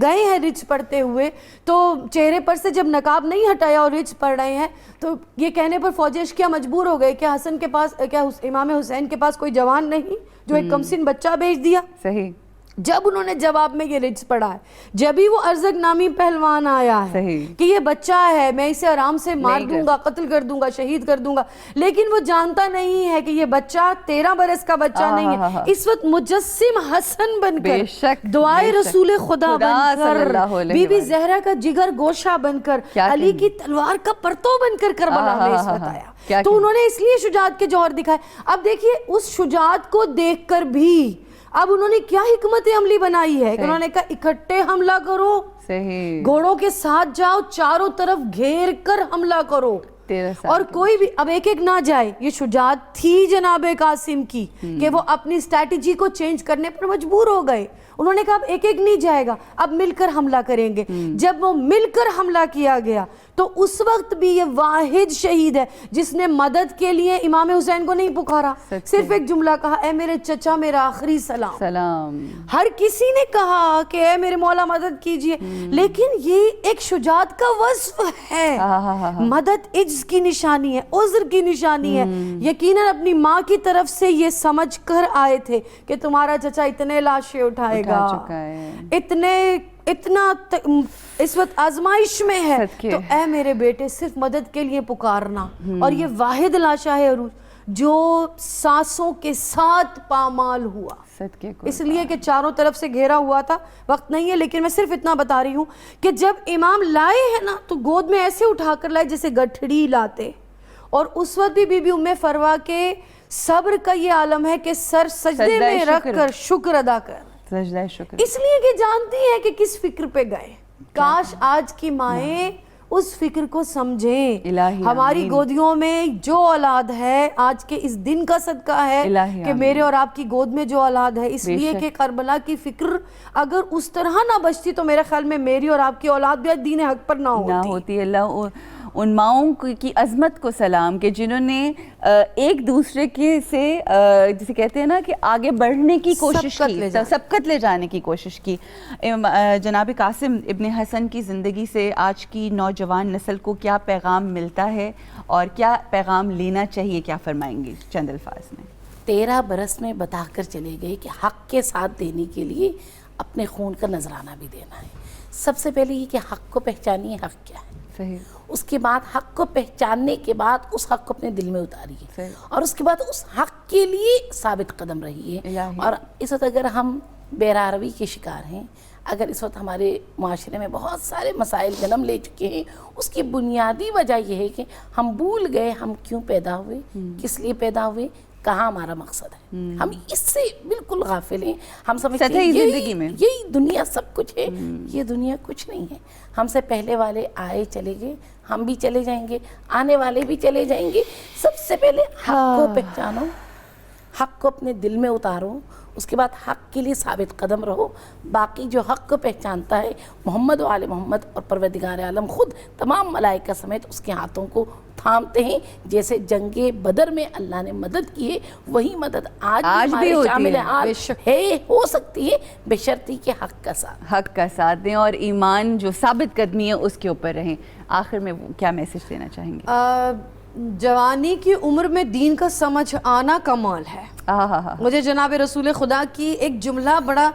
گئے ہیں رچ پڑھتے ہوئے تو چہرے پر سے جب نقاب نہیں ہٹایا اور رچ پڑھ رہے ہیں تو یہ کہنے پر فوج اشکیا مجبور ہو گئے کہ حسن کے پاس کیا امام حسین کے پاس کوئی جوان نہیں جو ایک کمسن بچہ بھیج دیا. صحیح. جب انہوں نے جواب میں یہ رجز پڑھا ہے, جب ہی وہ ارزق نامی پہلوان آیا ہے کہ یہ بچہ ہے میں اسے آرام سے مار دوں گا, قتل کر دوں گا, شہید کر دوں گا, لیکن وہ جانتا نہیں ہے کہ یہ بچہ 13 برس کا بچہ نہیں ہے. اس وقت مجسم حسن بن کر, دعائے رسول خدا بن کر, بی بی زہرا کا جگر گوشہ بن کر, علی کی تلوار کا پرتو بن کر کربلا میں اس وقت آیا. تو انہوں نے اس لیے شجاعت کے جوہر دکھائے. اب دیکھیے اس شجاعت کو دیکھ کر بھی اب انہوں نے کیا حکمت عملی بنائی ہے کہ انہوں نے کہا اکٹھے حملہ کرو, گھوڑوں کے ساتھ جاؤ, چاروں طرف گھیر کر حملہ کرو اور کوئی بھی اب ایک ایک نہ جائے. یہ شجاعت تھی جناب قاسم کی کہ وہ اپنی اسٹریٹجی کو چینج کرنے پر مجبور ہو گئے. انہوں نے کہا اب ایک ایک نہیں جائے گا, اب مل کر حملہ کریں گے. جب وہ مل کر حملہ کیا گیا تو اس وقت بھی یہ واحد شہید ہے جس نے مدد کے لیے امام حسین کو نہیں پکارا, صرف ایک جملہ کہا اے میرے چچا میرا آخری سلام. ہر کسی نے کہا کہ اے میرے مولا مدد کیجئے, لیکن یہ ایک شجاعت کا وصف ہے. مدد عجز کی نشانی ہے, عذر کی نشانی ہے. یقیناً اپنی ماں کی طرف سے یہ سمجھ کر آئے تھے کہ تمہارا چچا اتنے لاشیں اٹھائے گا, اتنا اس وقت آزمائش میں ہے, تو اے میرے بیٹے صرف مدد کے لیے پکارنا. اور یہ واحد لاشا ہے عروج جو سانسوں کے ساتھ پامال ہوا, اس لیے کہ چاروں طرف سے گھیرا ہوا تھا. وقت نہیں ہے لیکن میں صرف اتنا بتا رہی ہوں کہ جب امام لائے ہیں نا تو گود میں ایسے اٹھا کر لائے جیسے گٹھڑی لاتے, اور اس وقت بھی بی بی ام فروا کے صبر کا یہ عالم ہے کہ سر سجدے میں رکھ کر شکر ادا کر, اس لیے کہ جانتی ہے کہ کس فکر پہ گئے. کاش آج کی مائیں اس فکر کو سمجھیں. ہماری گودیوں میں جو اولاد ہے آج کے اس دن کا صدقہ ہے کہ میرے اور آپ کی گود میں جو اولاد ہے, اس لیے کہ کربلا کی فکر اگر اس طرح نہ بچتی تو میرے خیال میں میری اور آپ کی اولاد بھی دین حق پر نہ ہوتی. اللہ ان ماؤں کی عظمت کو سلام کہ جنہوں نے ایک دوسرے کے سے جسے کہتے ہیں نا کہ آگے بڑھنے کی کوشش کی, سبقت لے جانے کی کوشش کی. جناب قاسم ابن حسن کی زندگی سے آج کی نوجوان نسل کو کیا پیغام ملتا ہے اور کیا پیغام لینا چاہیے, کیا فرمائیں گے چند الفاظ میں؟ 13 برس میں بتا کر چلے گئے کہ حق کے ساتھ دینے کے لیے اپنے خون کا نذرانہ بھی دینا ہے. سب سے پہلے یہ کہ حق کو پہچانیے, حق کیا ہے. اس کے بعد حق کو پہچاننے کے بعد اس حق کو اپنے دل میں اتاریے, اور اس کے بعد اس حق کے لیے ثابت قدم رہیے. اور اس وقت اگر ہم بیراروی کے شکار ہیں, اگر اس وقت ہمارے معاشرے میں بہت سارے مسائل جنم لے چکے ہیں, اس کی بنیادی وجہ یہ ہے کہ ہم بھول گئے ہم کیوں پیدا ہوئے, کس لیے پیدا ہوئے, کہاں ہمارا مقصد ہے. ہم اس سے بالکل غافل ہیں. ہم سمجھتے ہیں یہی دنیا سب کچھ ہے. یہ دنیا کچھ نہیں ہے. ہم سے پہلے والے آئے چلے گئے, ہم بھی چلے جائیں گے, آنے والے بھی چلے جائیں گے. سب سے پہلے حق کو پہچانو, حق کو اپنے دل میں اتارو, اس کے بعد حق کے لیے ثابت قدم رہو. باقی جو حق کو پہچانتا ہے محمد و آل محمد اور پروردگار عالم خود تمام ملائکہ سمیت اس کے ہاتھوں کو تھامتے ہیں. جیسے جنگ بدر میں اللہ نے مدد کی ہے وہی مدد آج بھی شامل ہے ہو سکتی ہے بشرطی کہ حق کا ساتھ دیں اور ایمان جو ثابت قدمی ہے اس کے اوپر رہیں. آخر میں کیا میسج دینا چاہیں گے؟ جوانی کی عمر میں دین کا سمجھ آنا کمال ہے. مجھے جناب رسول خدا کی ایک جملہ بڑا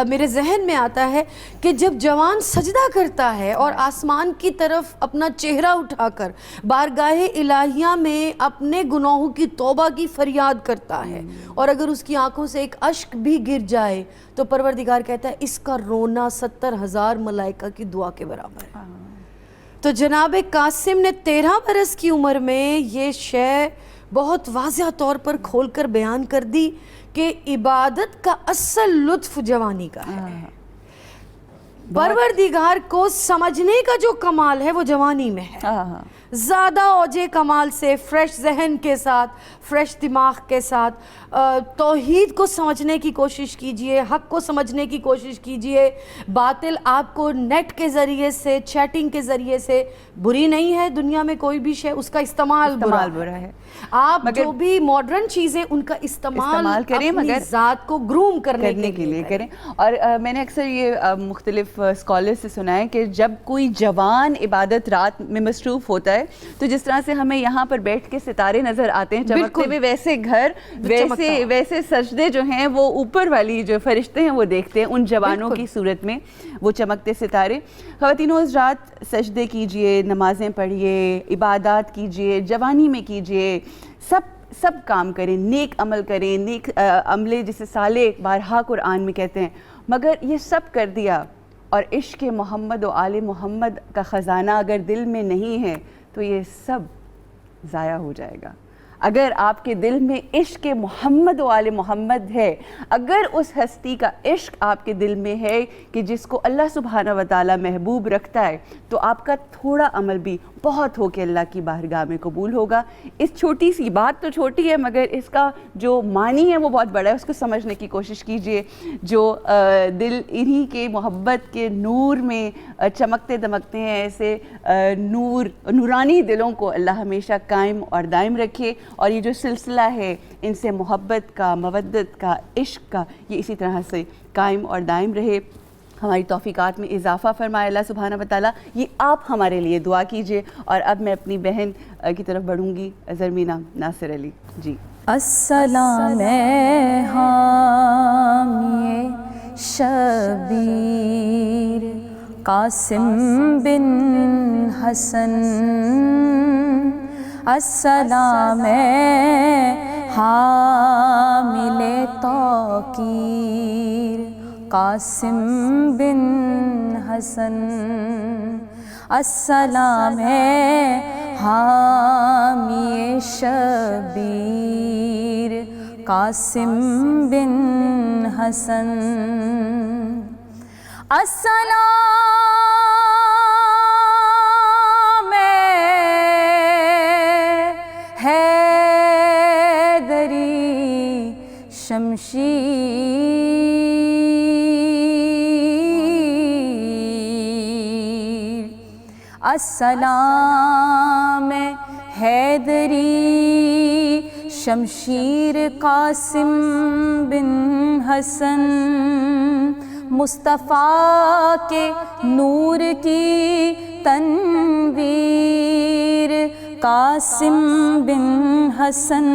میرے ذہن میں آتا ہے کہ جب جوان سجدہ کرتا ہے اور آسمان کی طرف اپنا چہرہ اٹھا کر بارگاہ الہیہ میں اپنے گناہوں کی توبہ کی فریاد کرتا ہے اور اگر اس کی آنکھوں سے ایک اشک بھی گر جائے تو پروردگار کہتا ہے اس کا رونا 70,000 ملائکہ کی دعا کے برابر ہے. تو جناب قاسم نے 13 برس کی عمر میں یہ شے بہت واضح طور پر کھول کر بیان کر دی کہ عبادت کا اصل لطف جوانی کا ہے. پروردگار کو سمجھنے کا جو کمال ہے وہ جوانی میں ہے. زیادہ اوجے کمال سے فریش ذہن کے ساتھ فریش دماغ کے ساتھ توحید کو سمجھنے کی کوشش کیجئے, حق کو سمجھنے کی کوشش کیجئے. باطل آپ کو نیٹ کے ذریعے سے چیٹنگ کے ذریعے سے بری نہیں ہے, دنیا میں کوئی بھی شے اس کا استعمال برا ہے. آپ جو بھی ماڈرن چیزیں ان کا استعمال کریں مگر ذات کو گروم کرنے کے لیے کریں. اور میں نے اکثر یہ مختلف اسکالر سے سنا ہے کہ جب کوئی جوان عبادت رات میں مصروف ہوتا ہے تو جس طرح سے ہمیں یہاں پر بیٹھ کے ستارے نظر آتے ہیں چمکتے ہوئے, ویسے گھر ویسے سجدے جو ہیں وہ اوپر والی جو فرشتے ہیں وہ دیکھتے ہیں ان جوانوں کی صورت میں وہ چمکتے ستارے. خواتینوں اس رات سجدے کیجئے, نمازیں پڑھیے, عبادات کیجئے, جوانی میں کیجئے, سب کام کریں, نیک عمل کریں, نیک عملے جسے صالح بارہا قرآن میں کہتے ہیں. مگر یہ سب کر دیا اور عشق محمد و آل محمد کا خزانہ اگر دل میں نہیں ہے تو یہ سب ضائع ہو جائے گا. اگر آپ کے دل میں عشق محمد و آل محمد ہے, اگر اس ہستی کا عشق آپ کے دل میں ہے کہ جس کو اللہ سبحانہ و تعالی محبوب رکھتا ہے, تو آپ کا تھوڑا عمل بھی بہت ہو کے اللہ کی بارگاہ میں قبول ہوگا. اس چھوٹی سی بات تو چھوٹی ہے مگر اس کا جو معنی ہے وہ بہت بڑا ہے, اس کو سمجھنے کی کوشش کیجئے. جو دل انہی کے محبت کے نور میں چمکتے دمکتے ہیں, ایسے نورانی دلوں کو اللہ ہمیشہ قائم اور دائم رکھے. اور یہ جو سلسلہ ہے ان سے محبت کا, مودت کا, عشق کا, یہ اسی طرح سے قائم اور دائم رہے. ہماری توفیقات میں اضافہ فرمائے اللہ سبحانہ و تعالیٰ. یہ آپ ہمارے لیے دعا کیجئے. اور اب میں اپنی بہن کی طرف بڑھوں گی, زرمینہ ناصر علی جی. السلام حامی شبیر قاسم بن حسن, السلام حامل توقیر قاسم بن حسن, السلام حامی شبیر قاسم بن حسن, السلام حیدری شمشیر, السلام حیدری شمشیر قاسم بن حسن, مصطفیٰ کے نور کی تنویر قاسم بن حسن,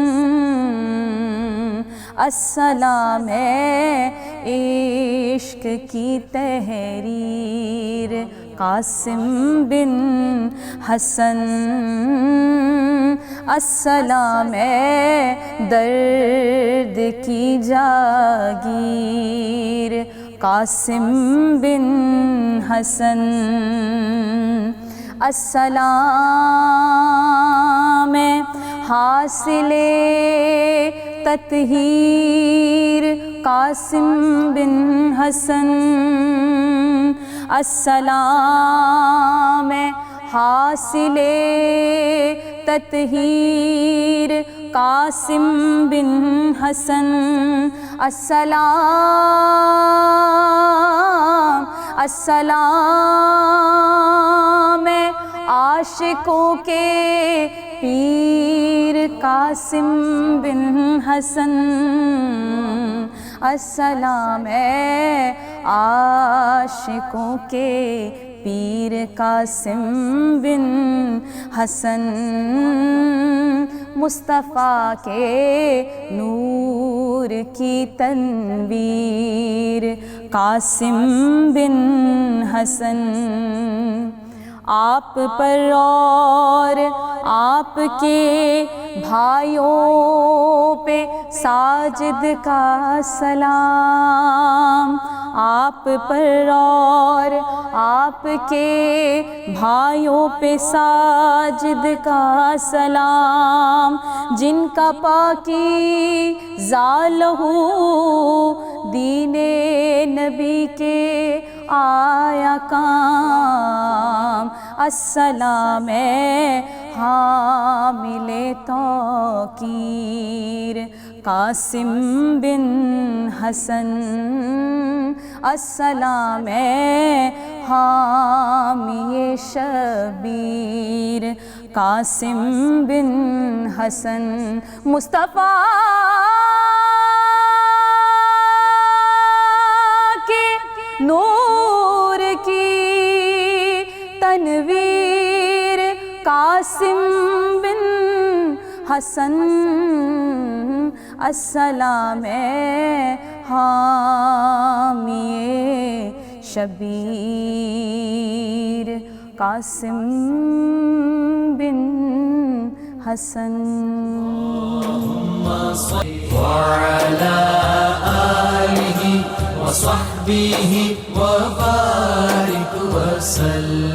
السلام عشق کی تحریر قاسم بن حسن, السلام درد کی جاگیر قاسم بن حسن, السلام حاصل تطہیر قاسم بن حسن, السلام حاصل تطہیر قاسم بن حسن, السلام عاشقوں کے پیر قاسم بن حسن السلام ہے عاشقوں کے پیر قاسم بن حسن مصطفیٰ کے نور کی تنویر قاسم بن حسن آپ پر اور آپ کے بھائیوں پہ ساجد کا سلام آپ پر اور آپ کے بھائیوں پہ ساجد کا سلام جن کا پاکیزہ لہو دین نبی کے آیا کام السلام ہے حامل توقیر قاسم بن حسن السلام ہے حامی شبیر قاسم بن حسن مصطفیٰ کے نور کی تنویر قاسم بن حسن السلام ہے حامی شبیر قاسم بن حسن وعلى آله وصحبه وبارك وسلم